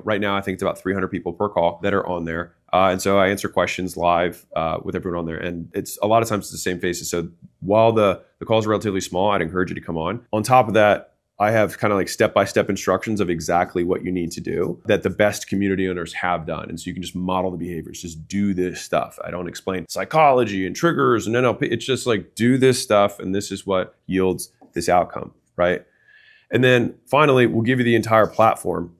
Speaker 1: right now I think it's about 300 people per call that are on there. And so I answer questions live with everyone on there. And it's a lot of times it's the same faces. So while the calls are relatively small, I'd encourage you to come on. On top of that, I have kind of like step-by-step instructions of exactly what you need to do that the best community owners have done. And so you can just model the behaviors, just do this stuff. I don't explain psychology and triggers and NLP. It's just like, do this stuff. And this is what yields this outcome, right? And then finally, we'll give you the entire platform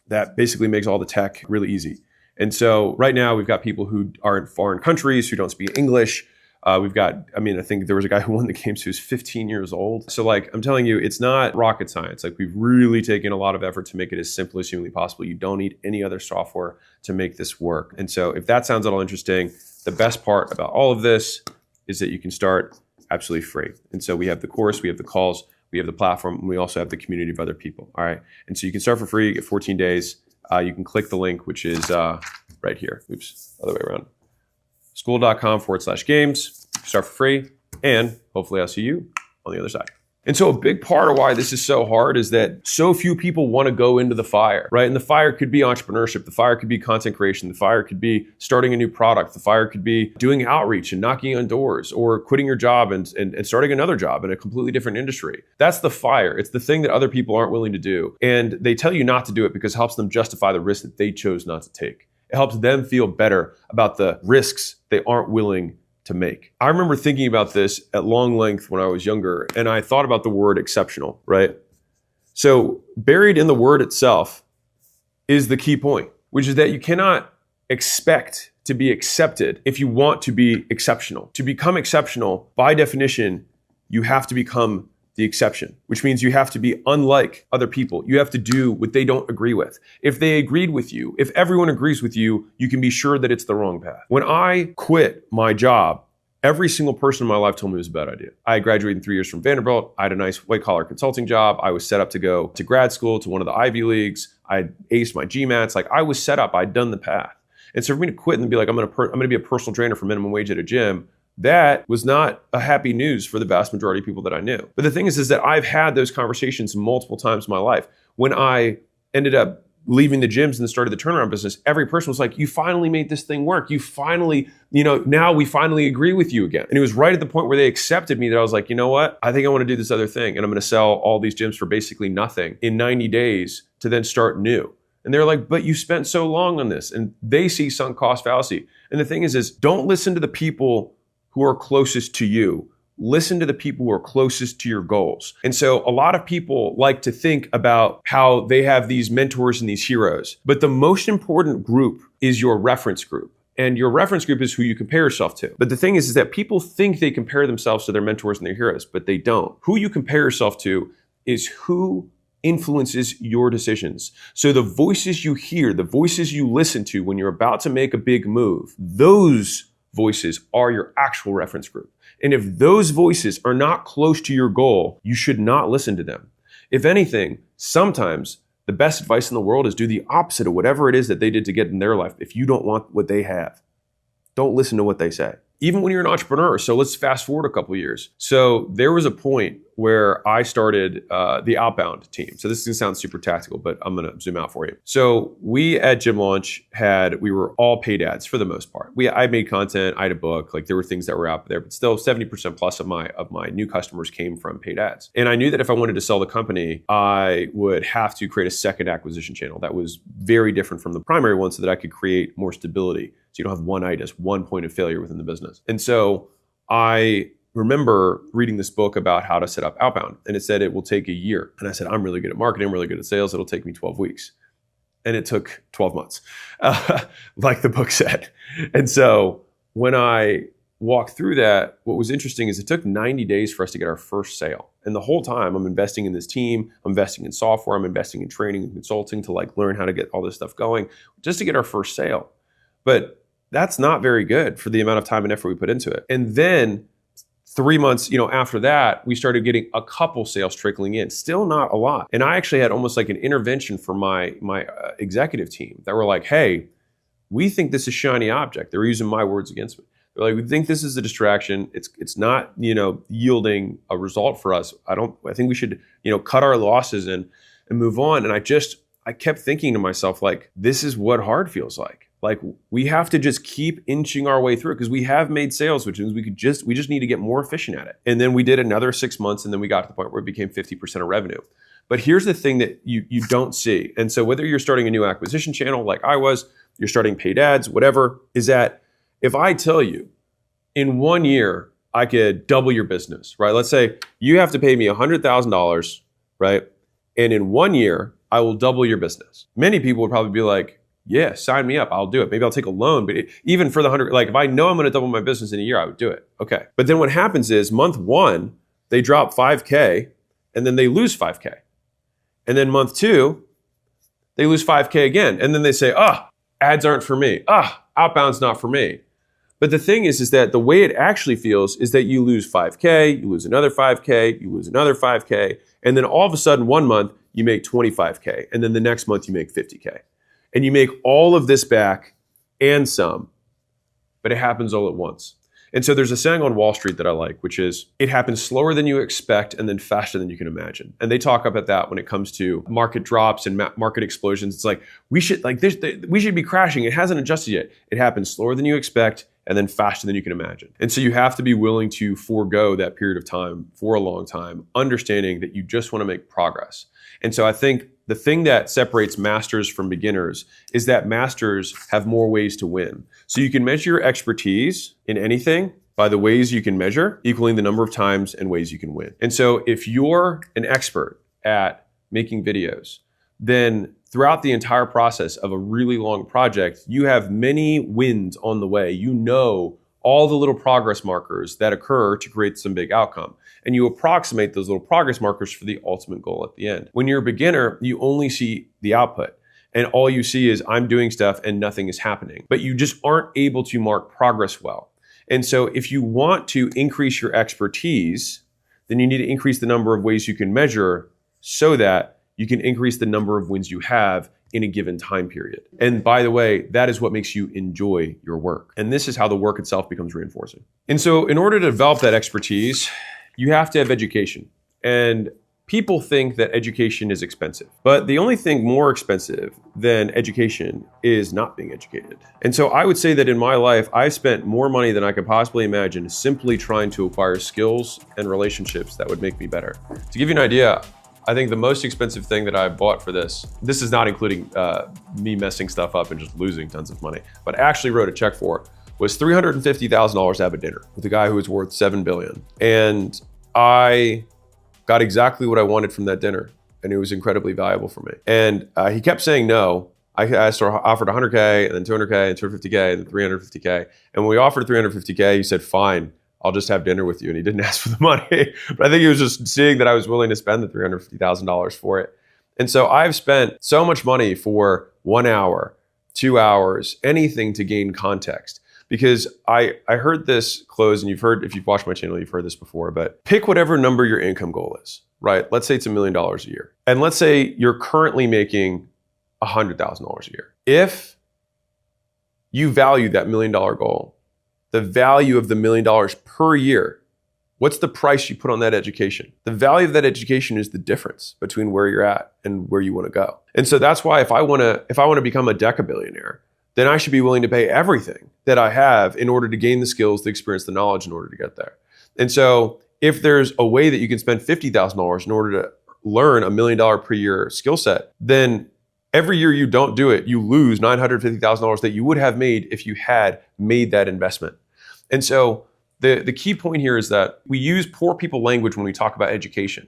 Speaker 1: that basically makes all the tech really easy. And so right now we've got people who are in foreign countries who don't speak English. I think there was a guy who won the games who was 15 years old. So I'm telling you, it's not rocket science. We've really taken a lot of effort to make it as simple as humanly possible. You don't need any other software to make this work. And so if that sounds at all interesting, the best part about all of this is that you can start absolutely free. And so we have the course, we have the calls, we have the platform, and we also have the community of other people. All right. And so you can start for free, you get 14 days. You can click the link, which is right here. Oops, other way around. Skool.com/games. Start for free. And hopefully I'll see you on the other side. And so a big part of why this is so hard is that so few people want to go into the fire, right? And the fire could be entrepreneurship. The fire could be content creation. The fire could be starting a new product. The fire could be doing outreach and knocking on doors, or quitting your job and starting another job in a completely different industry. That's the fire. It's the thing that other people aren't willing to do. And they tell you not to do it because it helps them justify the risk that they chose not to take. It helps them feel better about the risks they aren't willing to make. I remember thinking about this at long length when I was younger, and I thought about the word exceptional, right? So buried in the word itself is the key point, which is that you cannot expect to be accepted if you want to be exceptional. To become exceptional, by definition, you have to become the exception, which means you have to be unlike other people. You have to do what they don't agree with. If they agreed with you, if everyone agrees with you, you can be sure that it's the wrong path. When I quit my job, every single person in my life told me it was a bad idea. I graduated in 3 years from Vanderbilt. I had a nice white collar consulting job. I was set up to go to grad school, to one of the Ivy Leagues. I aced my GMATs. I was set up. I'd done the path. And so for me to quit and be like, I'm going to be a personal trainer for minimum wage at a gym, that was not a happy news for the vast majority of people that I knew. But the thing is that I've had those conversations multiple times in my life. When I ended up leaving the gyms and started the turnaround business, every person was like, you finally made this thing work. You finally, now we finally agree with you again. And it was right at the point where they accepted me that I was like, you know what? I think I want to do this other thing. And I'm going to sell all these gyms for basically nothing in 90 days to then start new. And they're like, but you spent so long on this. And they see sunk cost fallacy. And the thing is don't listen to the people who are closest to you. listen to the people who are closest to your goals. And so a lot of people like to think about how they have these mentors and these heroes, but the most important group is your reference group. And your reference group is who you compare yourself to. But the thing is that people think they compare themselves to their mentors and their heroes, but they don't. Who you compare yourself to is who influences your decisions. So the voices you hear, the voices you listen to when you're about to make a big move, those voices are your actual reference group. And if those voices are not close to your goal, you should not listen to them. If anything, sometimes the best advice in the world is do the opposite of whatever it is that they did to get in their life. If you don't want what they have, don't listen to what they say. Even when you're an entrepreneur. So let's fast forward a couple of years. So there was a point where I started the outbound team. So this is gonna sound super tactical, but I'm gonna zoom out for you. So we at Gym Launch we were all paid ads for the most part. I made content, I had a book, like there were things that were out there, but still 70% plus of my new customers came from paid ads. And I knew that if I wanted to sell the company, I would have to create a second acquisition channel that was very different from the primary one so that I could create more stability. So you don't have one itis, one point of failure within the business. And so I remember reading this book about how to set up outbound, and it said it will take a year. And I said, I'm really good at marketing, I'm really good at sales, it'll take me 12 weeks. And it took 12 months, like the book said. And so when I walked through that, what was interesting is it took 90 days for us to get our first sale. And the whole time I'm investing in this team, I'm investing in software, I'm investing in training and consulting to like learn how to get all this stuff going just to get our first sale. But that's not very good for the amount of time and effort we put into it. And then 3 months, after that, we started getting a couple sales trickling in, still not a lot. And I actually had almost like an intervention from my executive team that were like, hey, we think this is shiny object. They were using my words against me. They're like, we think this is a distraction. It's not, yielding a result for us. I think we should, cut our losses and move on. And I kept thinking to myself, like, this is what hard feels like. Like we have to just keep inching our way through it because we have made sales, which means we just need to get more efficient at it. And then we did another 6 months and then we got to the point where it became 50% of revenue. But here's the thing that you don't see. And so whether you're starting a new acquisition channel like I was, you're starting paid ads, whatever, is that if I tell you in 1 year, I could double your business, right? Let's say you have to pay me $100,000, right? And in 1 year, I will double your business. Many people would probably be like, yeah, sign me up. I'll do it. Maybe I'll take a loan, but even for the 100, like if I know I'm going to double my business in a year, I would do it. Okay. But then what happens is month 1, they drop 5K and then they lose 5K. And then month 2, they lose 5K again. And then they say, ads aren't for me. Outbound's not for me. But the thing is that the way it actually feels is that you lose 5K, you lose another 5K, you lose another 5K. And then all of a sudden 1 month you make 25K. And then the next month you make 50K. And you make all of this back and some, but it happens all at once. And so there's a saying on Wall Street that I like, which is it happens slower than you expect and then faster than you can imagine. And they talk about that when it comes to market drops and market explosions. It's like we should be crashing. It hasn't adjusted yet. It happens slower than you expect and then faster than you can imagine. And so you have to be willing to forego that period of time for a long time, understanding that you just want to make progress. And so I think the thing that separates masters from beginners is that masters have more ways to win. So you can measure your expertise in anything by the ways you can measure, equaling the number of times and ways you can win. And so if you're an expert at making videos, then throughout the entire process of a really long project, you have many wins on the way. You know all the little progress markers that occur to create some big outcome. And you approximate those little progress markers for the ultimate goal at the end. When you're a beginner, you only see the output. And all you see is I'm doing stuff and nothing is happening. But you just aren't able to mark progress well. And so if you want to increase your expertise, then you need to increase the number of ways you can measure so that you can increase the number of wins you have in a given time period. And by the way, that is what makes you enjoy your work. And this is how the work itself becomes reinforcing. And so in order to develop that expertise, you have to have education. And people think that education is expensive, but the only thing more expensive than education is not being educated. And so I would say that in my life, I spent more money than I could possibly imagine simply trying to acquire skills and relationships that would make me better. To give you an idea, I think the most expensive thing that I bought for this is not including me messing stuff up and just losing tons of money, but I actually wrote a check for, was $350,000 to have a dinner with a guy who was worth $7 billion. And I got exactly what I wanted from that dinner. And it was incredibly valuable for me. And he kept saying no. I offered 100K and then 200K and 250K and then 350K. And when we offered 350K, he said, fine, I'll just have dinner with you. And he didn't ask for the money. But I think he was just seeing that I was willing to spend the $350,000 for it. And so I've spent so much money for 1 hour, 2 hours, anything to gain context. Because I heard this close, and if you've watched my channel, you've heard this before, but pick whatever number your income goal is, right? Let's say it's $1 million a year. And let's say you're currently making $100,000 a year. If you value that $1 million goal, the value of the $1 million per year, what's the price you put on that education? The value of that education is the difference between where you're at and where you want to go. And so that's why if I want to become a decabillionaire, then I should be willing to pay everything that I have in order to gain the skills, the experience, the knowledge in order to get there. And so if there's a way that you can spend $50,000 in order to learn $1 million per year skill set, then every year you don't do it, you lose $950,000 that you would have made if you had made that investment. And so the key point here is that we use poor people language when we talk about education,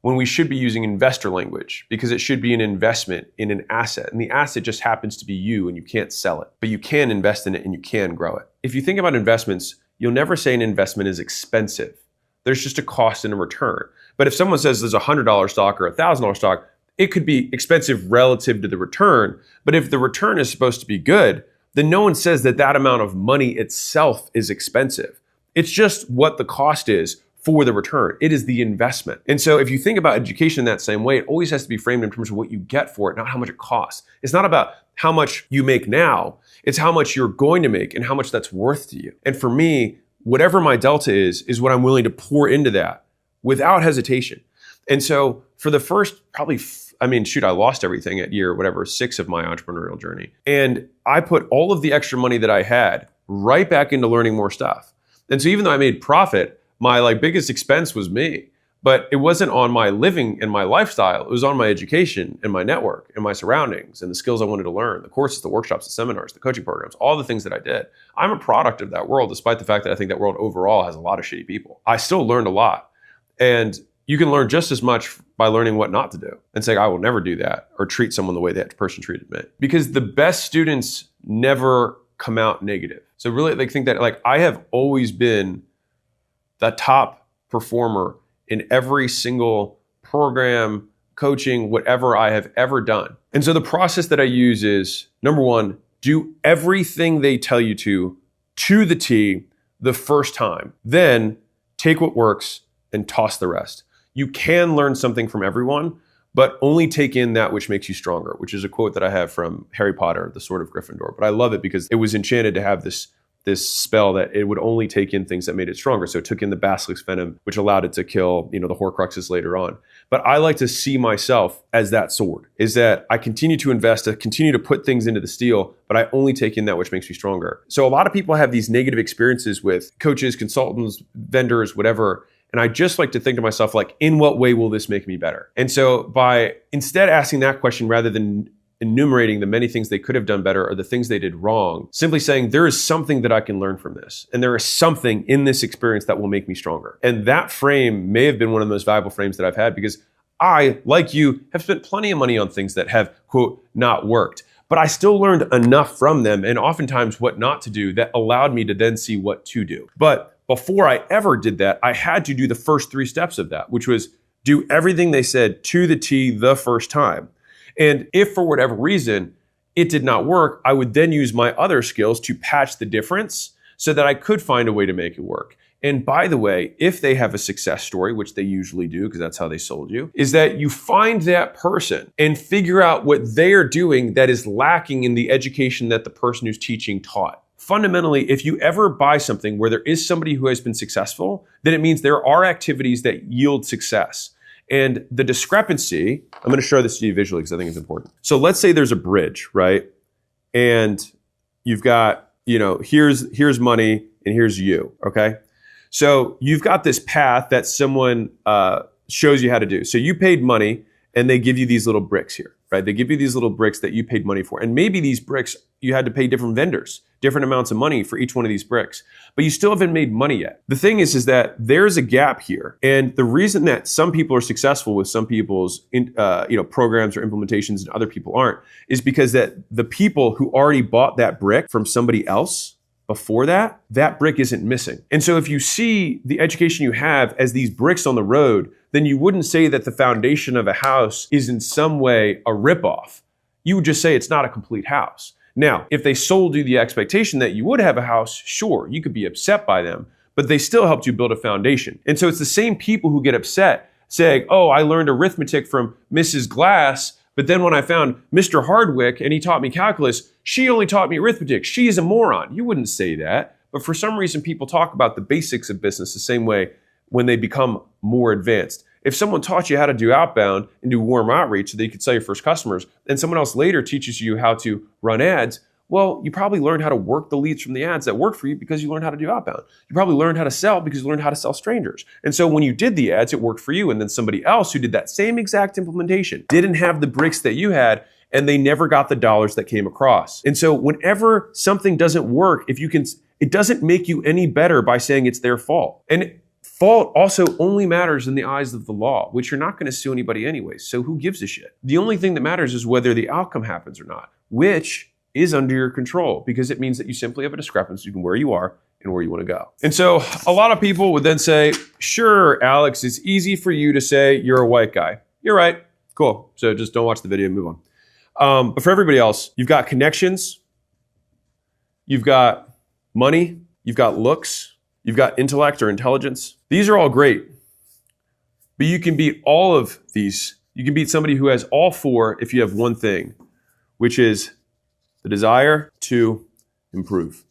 Speaker 1: when we should be using investor language, because it should be an investment in an asset. And the asset just happens to be you, and you can't sell it, but you can invest in it and you can grow it. If you think about investments, you'll never say an investment is expensive. There's just a cost and a return. But if someone says there's a $100 stock or a $1,000 stock, it could be expensive relative to the return. But if the return is supposed to be good, then no one says that that amount of money itself is expensive. It's just what the cost is for the return. It is the investment. And so if you think about education in that same way, it always has to be framed in terms of what you get for it, not how much it costs. It's not about how much you make now. It's how much you're going to make and how much that's worth to you. And for me, whatever my delta is what I'm willing to pour into that without hesitation. And so for the first I lost everything at year, 6 of my entrepreneurial journey. And I put all of the extra money that I had right back into learning more stuff. And so even though I made profit, my biggest expense was me, but it wasn't on my living and my lifestyle. It was on my education and my network and my surroundings and the skills I wanted to learn, the courses, the workshops, the seminars, the coaching programs, all the things that I did. I'm a product of that world, despite the fact that I think that world overall has a lot of shitty people. I still learned a lot. And you can learn just as much by learning what not to do and saying, I will never do that, or treat someone the way that person treated me. Because the best students never come out negative. So really think that I have always been the top performer in every single program, coaching, whatever I have ever done. And so the process that I use is, number one, do everything they tell you to the T the first time. Then take what works and toss the rest. You can learn something from everyone, but only take in that which makes you stronger, which is a quote that I have from Harry Potter, the Sword of Gryffindor. But I love it because it was enchanted to have this spell that it would only take in things that made it stronger. So it took in the basilisk venom, which allowed it to kill, the Horcruxes later on. But I like to see myself as that sword, is that I continue to invest, I continue to put things into the steel, but I only take in that which makes me stronger. So a lot of people have these negative experiences with coaches, consultants, vendors, whatever. And I just like to think to myself, in what way will this make me better? And so by instead asking that question rather than enumerating the many things they could have done better or the things they did wrong, simply saying there is something that I can learn from this. And there is something in this experience that will make me stronger. And that frame may have been one of the most valuable frames that I've had, because I, like you, have spent plenty of money on things that have, quote, not worked. But I still learned enough from them, and oftentimes what not to do, that allowed me to then see what to do. But before I ever did that, I had to do the first 3 steps of that, which was do everything they said to the T the first time. And if for whatever reason it did not work, I would then use my other skills to patch the difference so that I could find a way to make it work. And by the way, if they have a success story, which they usually do because that's how they sold you, is that you find that person and figure out what they are doing that is lacking in the education that the person who's teaching taught. Fundamentally, if you ever buy something where there is somebody who has been successful, then it means there are activities that yield success. And the discrepancy, I'm going to show this to you visually because I think it's important. So let's say there's a bridge, right? And you've got, here's money and here's you, okay? So you've got this path that someone shows you how to do. So you paid money and they give you these little bricks here, right? They give you these little bricks that you paid money for. And maybe these bricks, you had to pay different vendors, different amounts of money for each one of these bricks, but you still haven't made money yet. The thing is that there's a gap here. And the reason that some people are successful with some people's programs or implementations and other people aren't is because that the people who already bought that brick from somebody else before that, that brick isn't missing. And so if you see the education you have as these bricks on the road, then you wouldn't say that the foundation of a house is in some way a ripoff. You would just say it's not a complete house. Now, if they sold you the expectation that you would have a house, sure, you could be upset by them, but they still helped you build a foundation. And so it's the same people who get upset saying, oh, I learned arithmetic from Mrs. Glass, but then when I found Mr. Hardwick and he taught me calculus, she only taught me arithmetic. She is a moron. You wouldn't say that. But for some reason, people talk about the basics of business the same way when they become more advanced. If someone taught you how to do outbound and do warm outreach so that you could sell your first customers, and someone else later teaches you how to run ads, well, you probably learned how to work the leads from the ads that work for you because you learned how to do outbound. You probably learned how to sell because you learned how to sell strangers. And so when you did the ads, it worked for you. And then somebody else who did that same exact implementation didn't have the bricks that you had, and they never got the dollars that came across. And so whenever something doesn't work, it doesn't make you any better by saying it's their fault. And fault also only matters in the eyes of the law, which you're not going to sue anybody anyway. So who gives a shit? The only thing that matters is whether the outcome happens or not, which is under your control, because it means that you simply have a discrepancy between where you are and where you want to go. And so a lot of people would then say, sure, Alex, it's easy for you to say you're a white guy. You're right. Cool. So just don't watch the video and move on. But for everybody else, you've got connections, you've got money, you've got looks, you've got intellect or intelligence. These are all great, but you can beat all of these. You can beat somebody who has all four if you have one thing, which is the desire to improve.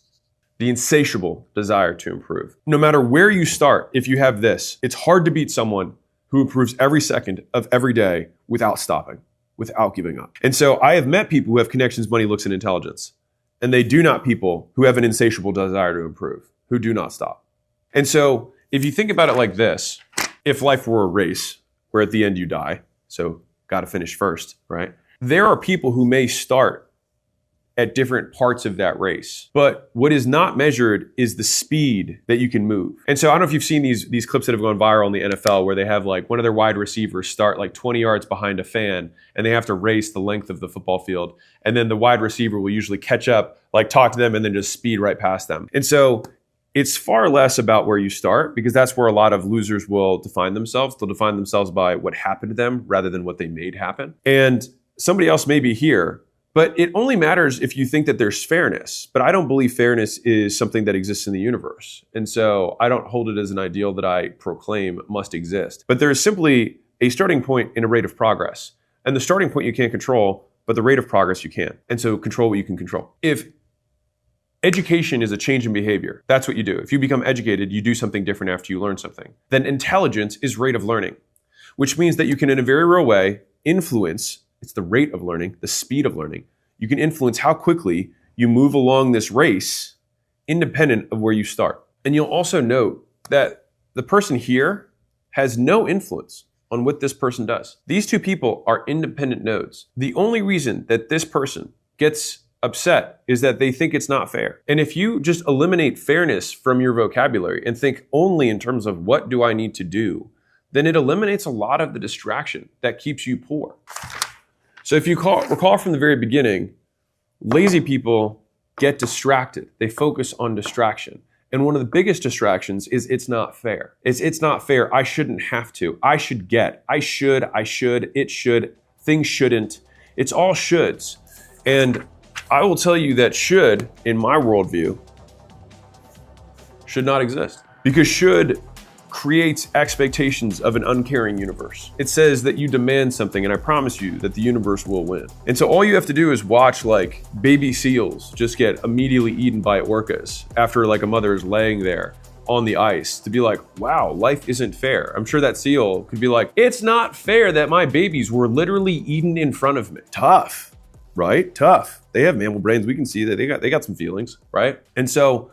Speaker 1: The insatiable desire to improve. No matter where you start, if you have this, it's hard to beat someone who improves every second of every day without stopping, without giving up. And so I have met people who have connections, money, looks, and intelligence. And they do not people who have an insatiable desire to improve, who do not stop. And so if you think about it like this, if life were a race where at the end you die, so got to finish first, right? There are people who may start at different parts of that race. But what is not measured is the speed that you can move. And so I don't know if you've seen these clips that have gone viral in the NFL where they have like one of their wide receivers start like 20 yards behind a fan and they have to race the length of the football field. And then the wide receiver will usually catch up, like talk to them and then just speed right past them. And so it's far less about where you start, because that's where a lot of losers will define themselves. They'll define themselves by what happened to them rather than what they made happen. And somebody else may be here, but it only matters if you think that there's fairness. But I don't believe fairness is something that exists in the universe. And so I don't hold it as an ideal that I proclaim must exist. But there is simply a starting point in a rate of progress. And the starting point you can't control, but the rate of progress you can. And so control what you can control. If education is a change in behavior, that's what you do. If you become educated, you do something different after you learn something. Then intelligence is rate of learning, which means that you can, in a very real way, influence. It's the rate of learning, the speed of learning. You can influence how quickly you move along this race, independent of where you start. And you'll also note that the person here has no influence on what this person does. These two people are independent nodes. The only reason that this person gets upset is that they think it's not fair. And if you just eliminate fairness from your vocabulary and think only in terms of what do I need to do, then it eliminates a lot of the distraction that keeps you poor. So if you recall from the very beginning, lazy people get distracted. They focus on distraction. And one of the biggest distractions is it's not fair. It's not fair. I shouldn't have to. I should get. I should, it should, things shouldn't. It's all shoulds. And I will tell you that should, in my worldview, should not exist. Because should creates expectations of an uncaring universe. It says that you demand something, and I promise you that the universe will win. And so all you have to do is watch like baby seals just get immediately eaten by orcas after like a mother is laying there on the ice to be like, wow, life isn't fair. I'm sure that seal could be like, it's not fair that my babies were literally eaten in front of me. Tough, right? Tough. They have mammal brains. We can see that they got some feelings, right? And so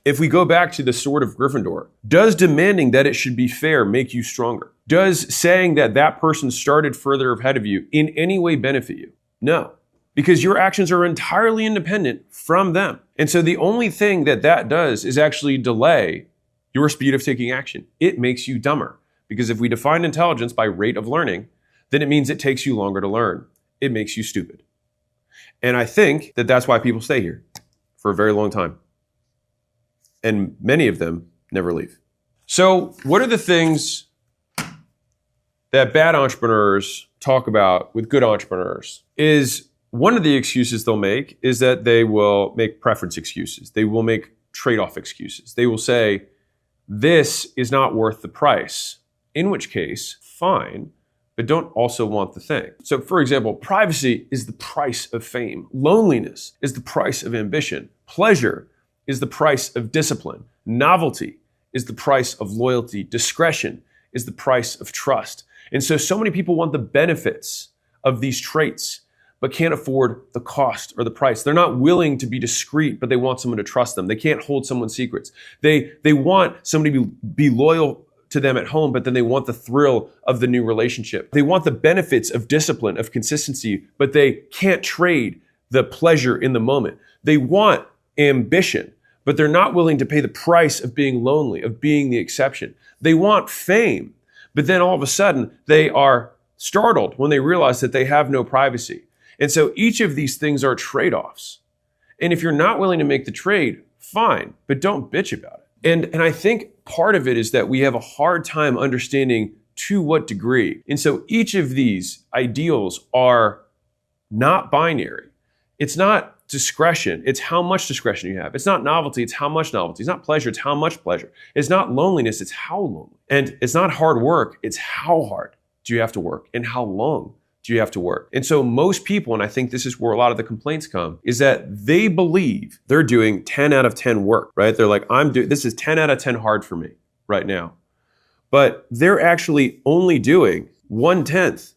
Speaker 1: If we go back to the sword of Gryffindor, does demanding that it should be fair make you stronger? Does saying that that person started further ahead of you in any way benefit you? No, because your actions are entirely independent from them. And so the only thing that that does is actually delay your speed of taking action. It makes you dumber, because if we define intelligence by rate of learning, then it means it takes you longer to learn. It makes you stupid. And I think that that's why people stay here for a very long time. And many of them never leave. So what are the things that bad entrepreneurs talk about with good entrepreneurs? Is one of the excuses they'll make is that they will make preference excuses. They will make trade-off excuses. They will say, this is not worth the price, in which case, fine, but don't also want the thing. So for example, privacy is the price of fame. Loneliness is the price of ambition. Pleasure is the price of discipline. Novelty is the price of loyalty. Discretion is the price of trust. And so many people want the benefits of these traits, but can't afford the cost or the price. They're not willing to be discreet, but they want someone to trust them. They can't hold someone's secrets. They want somebody to be loyal to them at home, but then they want the thrill of the new relationship. They want the benefits of discipline, of consistency, but they can't trade the pleasure in the moment. They want ambition, but they're not willing to pay the price of being lonely, of being the exception. They want fame, but then all of a sudden they are startled when they realize that they have no privacy. And so each of these things are trade-offs. And if you're not willing to make the trade, fine, but don't bitch about it. And I think part of it is that we have a hard time understanding to what degree. And so each of these ideals are not binary. It's not discretion, it's how much discretion you have. It's not novelty, it's how much novelty. It's not pleasure, it's how much pleasure. It's not loneliness, it's how lonely. And it's not hard work, it's how hard do you have to work and how long do you have to work. And so most people, and I think this is where a lot of the complaints come, is that they believe they're doing 10 out of 10 work, right? They're like, this is 10 out of 10 hard for me right now. But they're actually only doing 1/10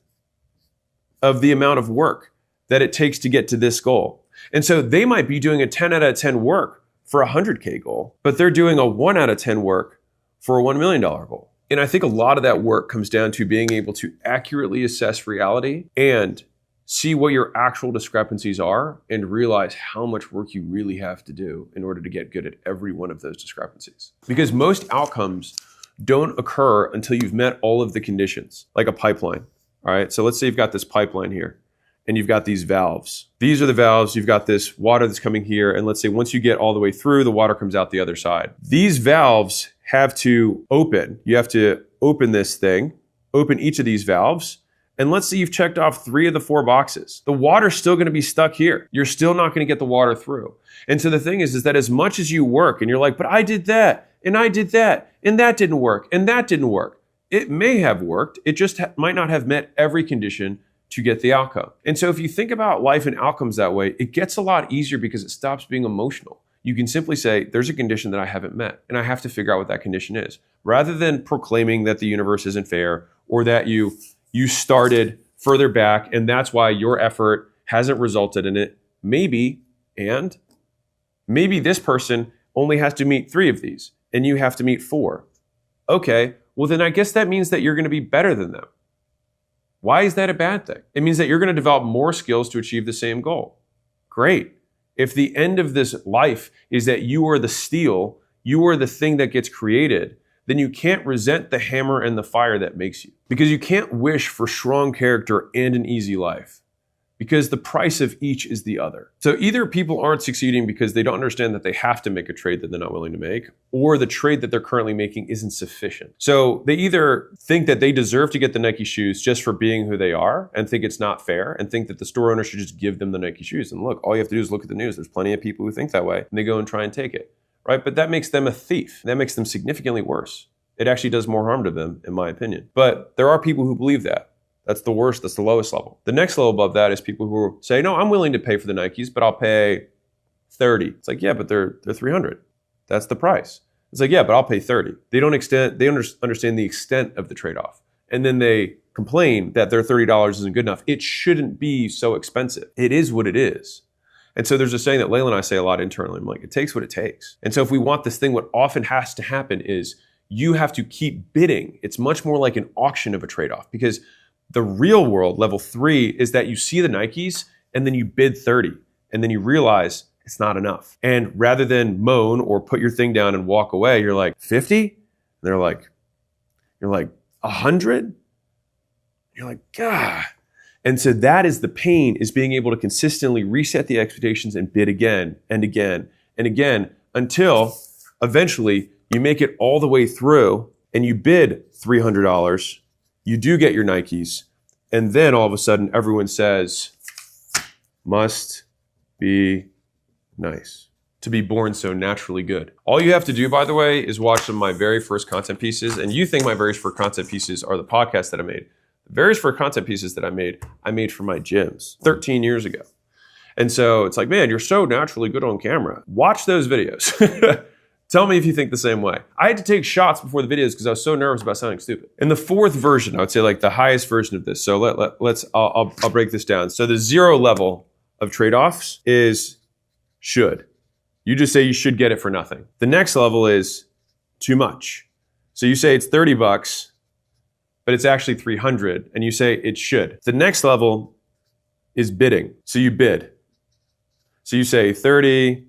Speaker 1: of the amount of work that it takes to get to this goal. And so they might be doing a 10 out of 10 work for a 100K goal, but they're doing a 1 out of 10 work for a $1 million goal. And I think a lot of that work comes down to being able to accurately assess reality and see what your actual discrepancies are and realize how much work you really have to do in order to get good at every one of those discrepancies. Because most outcomes don't occur until you've met all of the conditions, like a pipeline. All right, so let's say you've got this pipeline here and you've got these valves. These are the valves, you've got this water that's coming here, and let's say once you get all the way through, the water comes out the other side. These valves have to open. You have to open this thing, open each of these valves, and let's say you've checked off 3 of the 4 boxes. The water's still gonna be stuck here. You're still not gonna get the water through. And so the thing is that as much as you work and you're like, but I did that, and I did that, and that didn't work, and that didn't work. It may have worked, it just might not have met every condition to get the outcome. And so if you think about life and outcomes that way, it gets a lot easier because it stops being emotional. You can simply say, there's a condition that I haven't met, and I have to figure out what that condition is. Rather than proclaiming that the universe isn't fair, or that you started further back, and that's why your effort hasn't resulted in it. Maybe this person only has to meet 3 of these, and you have to meet 4. Okay, well then I guess that means that you're gonna be better than them. Why is that a bad thing? It means that you're gonna develop more skills to achieve the same goal. Great. If the end of this life is that you are the steel, you are the thing that gets created, then you can't resent the hammer and the fire that makes you. Because you can't wish for strong character and an easy life. Because the price of each is the other. So either people aren't succeeding because they don't understand that they have to make a trade that they're not willing to make, or the trade that they're currently making isn't sufficient. So they either think that they deserve to get the Nike shoes just for being who they are and think it's not fair and think that the store owner should just give them the Nike shoes. And look, all you have to do is look at the news. There's plenty of people who think that way and they go and try and take it, right? But that makes them a thief. That makes them significantly worse. It actually does more harm to them, in my opinion. But there are people who believe that. That's the worst, that's the lowest level. The next level above that is people who say, no, I'm willing to pay for the Nikes, but I'll pay 30. It's like, yeah, but they're 300. That's the price. It's like, yeah, but I'll pay 30. They understand the extent of the trade-off. And then they complain that their $30 isn't good enough. It shouldn't be so expensive. It is what it is. And so there's a saying that Layla and I say a lot internally. I'm like, it takes what it takes. And so if we want this thing, what often has to happen is you have to keep bidding. It's much more like an auction of a trade-off, because the real world, level 3, is that you see the Nikes and then you bid 30 and then you realize it's not enough. And rather than moan or put your thing down and walk away, you're like, 50? And you're like, 100? You're like, God. And so that is the pain, is being able to consistently reset the expectations and bid again and again and again until eventually you make it all the way through and you bid $300. You do get your Nikes. And then all of a sudden everyone says, must be nice to be born so naturally good. All you have to do, by the way, is watch some of my very first content pieces. And you think my very first content pieces are the podcasts that I made. The very first content pieces that I made for my gyms 13 years ago. And so it's like, man, you're so naturally good on camera. Watch those videos. Tell me if you think the same way. I had to take shots before the videos because I was so nervous about sounding stupid. And the fourth version, I would say like the highest version of this. So I'll break this down. So the 0 level of trade-offs is should. You just say you should get it for nothing. The next level is too much. So you say it's 30 bucks, but it's actually 300, and you say it should. The next level is bidding. So you bid. So you say 30,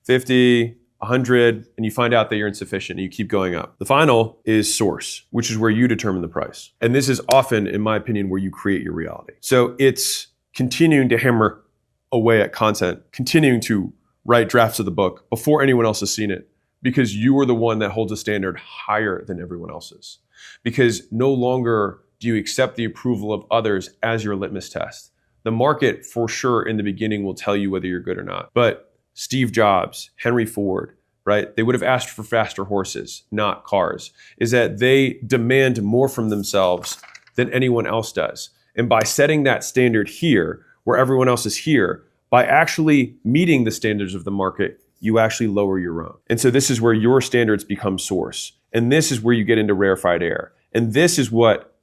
Speaker 1: 50, 100, and you find out that you're insufficient and you keep going up. The final is source, which is where you determine the price. And this is often, in my opinion, where you create your reality. So it's continuing to hammer away at content, continuing to write drafts of the book before anyone else has seen it, because you are the one that holds a standard higher than everyone else's. Because no longer do you accept the approval of others as your litmus test. The market, for sure, in the beginning will tell you whether you're good or not. But Steve Jobs, Henry Ford, right? They would have asked for faster horses, not cars. Is that they demand more from themselves than anyone else does. And by setting that standard here, where everyone else is here, by actually meeting the standards of the market, you actually lower your own. And so this is where your standards become source. And this is where you get into rarefied air. And this is what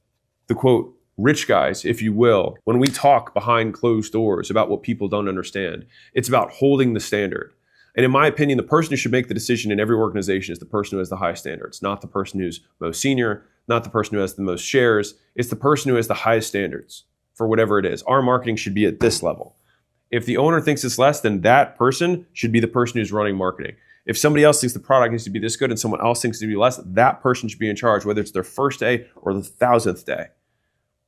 Speaker 1: the quote, rich guys, if you will, when we talk behind closed doors about what people don't understand, it's about holding the standard. And in my opinion, the person who should make the decision in every organization is the person who has the highest standards, not the person who's most senior, not the person who has the most shares. It's the person who has the highest standards for whatever it is. Our marketing should be at this level. If the owner thinks it's less, then that person should be the person who's running marketing. If somebody else thinks the product needs to be this good and someone else thinks it to be less, that person should be in charge, whether it's their first day or the 1,000th day.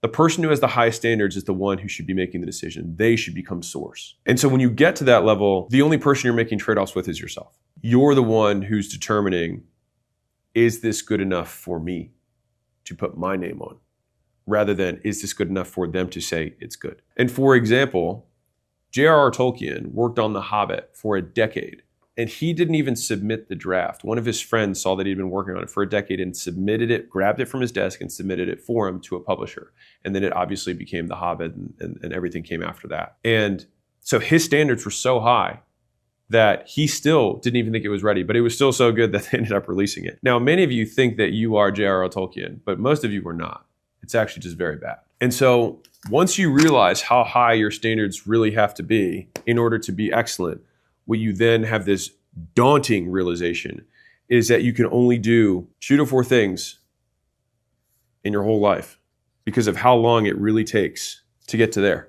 Speaker 1: The person who has the highest standards is the one who should be making the decision. They should become source. And so when you get to that level, the only person you're making trade-offs with is yourself. You're the one who's determining, is this good enough for me to put my name on? Rather than, is this good enough for them to say it's good? And for example, J.R.R. Tolkien worked on The Hobbit for a decade, and he didn't even submit the draft. One of his friends saw that he'd been working on it for a decade and submitted it, grabbed it from his desk and submitted it for him to a publisher. And then it obviously became The Hobbit, and everything came after that. And so his standards were so high that he still didn't even think it was ready, but it was still so good that they ended up releasing it. Now, many of you think that you are J.R.R. Tolkien, but most of you are not. It's actually just very bad. And so once you realize how high your standards really have to be in order to be excellent, what you then have this daunting realization is that you can only do 2 to 4 things in your whole life because of how long it really takes to get to there.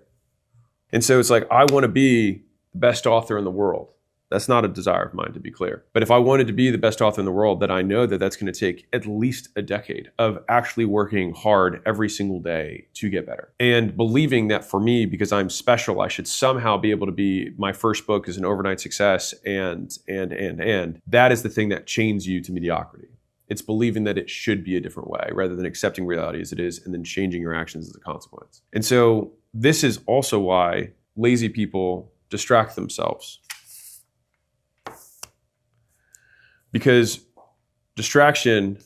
Speaker 1: And so it's like, I want to be the best author in the world. That's not a desire of mine, to be clear. But if I wanted to be the best author in the world, then I know that that's going to take at least a decade of actually working hard every single day to get better. And believing that for me, because I'm special, I should somehow be able to be, my first book is an overnight success, and that is the thing that chains you to mediocrity. It's believing that it should be a different way rather than accepting reality as it is and then changing your actions as a consequence. And so this is also why lazy people distract themselves. Because distraction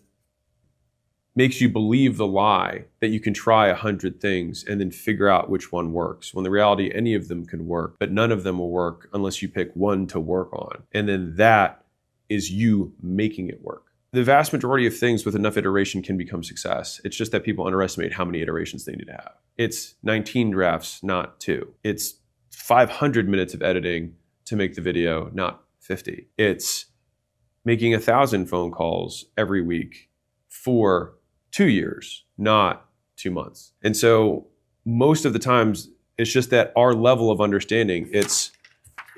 Speaker 1: makes you believe the lie that you can try 100 things and then figure out which one works. When the reality, any of them can work, but none of them will work unless you pick one to work on. And then that is you making it work. The vast majority of things with enough iteration can become success. It's just that people underestimate how many iterations they need to have. It's 19 drafts, not 2. It's 500 minutes of editing, to make the video, not 50. It's making 1,000 phone calls every week for 2 years, not 2 months. And so most of the times it's just that our level of understanding, it's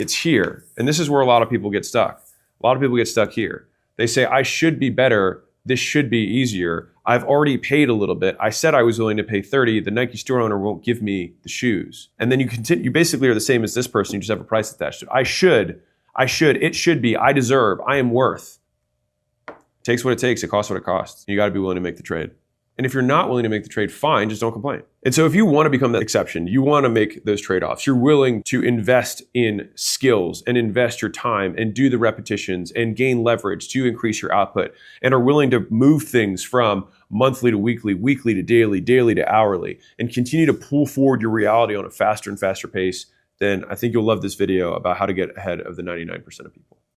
Speaker 1: here. And this is where a lot of people get stuck. A lot of people get stuck here. They say, I should be better. This should be easier. I've already paid a little bit. I said I was willing to pay 30. The Nike store owner won't give me the shoes. And then you continue, you basically are the same as this person. You just have a price attached to it. I should, it should be, I deserve, I am worth. It takes what it takes. It costs what it costs. You got to be willing to make the trade. And if you're not willing to make the trade, fine, just don't complain. And so if you want to become that exception, you want to make those trade-offs, you're willing to invest in skills and invest your time and do the repetitions and gain leverage to increase your output and are willing to move things from monthly to weekly, weekly to daily, daily to hourly, and continue to pull forward your reality on a faster and faster pace, then I think you'll love this video about how to get ahead of the 99% of people.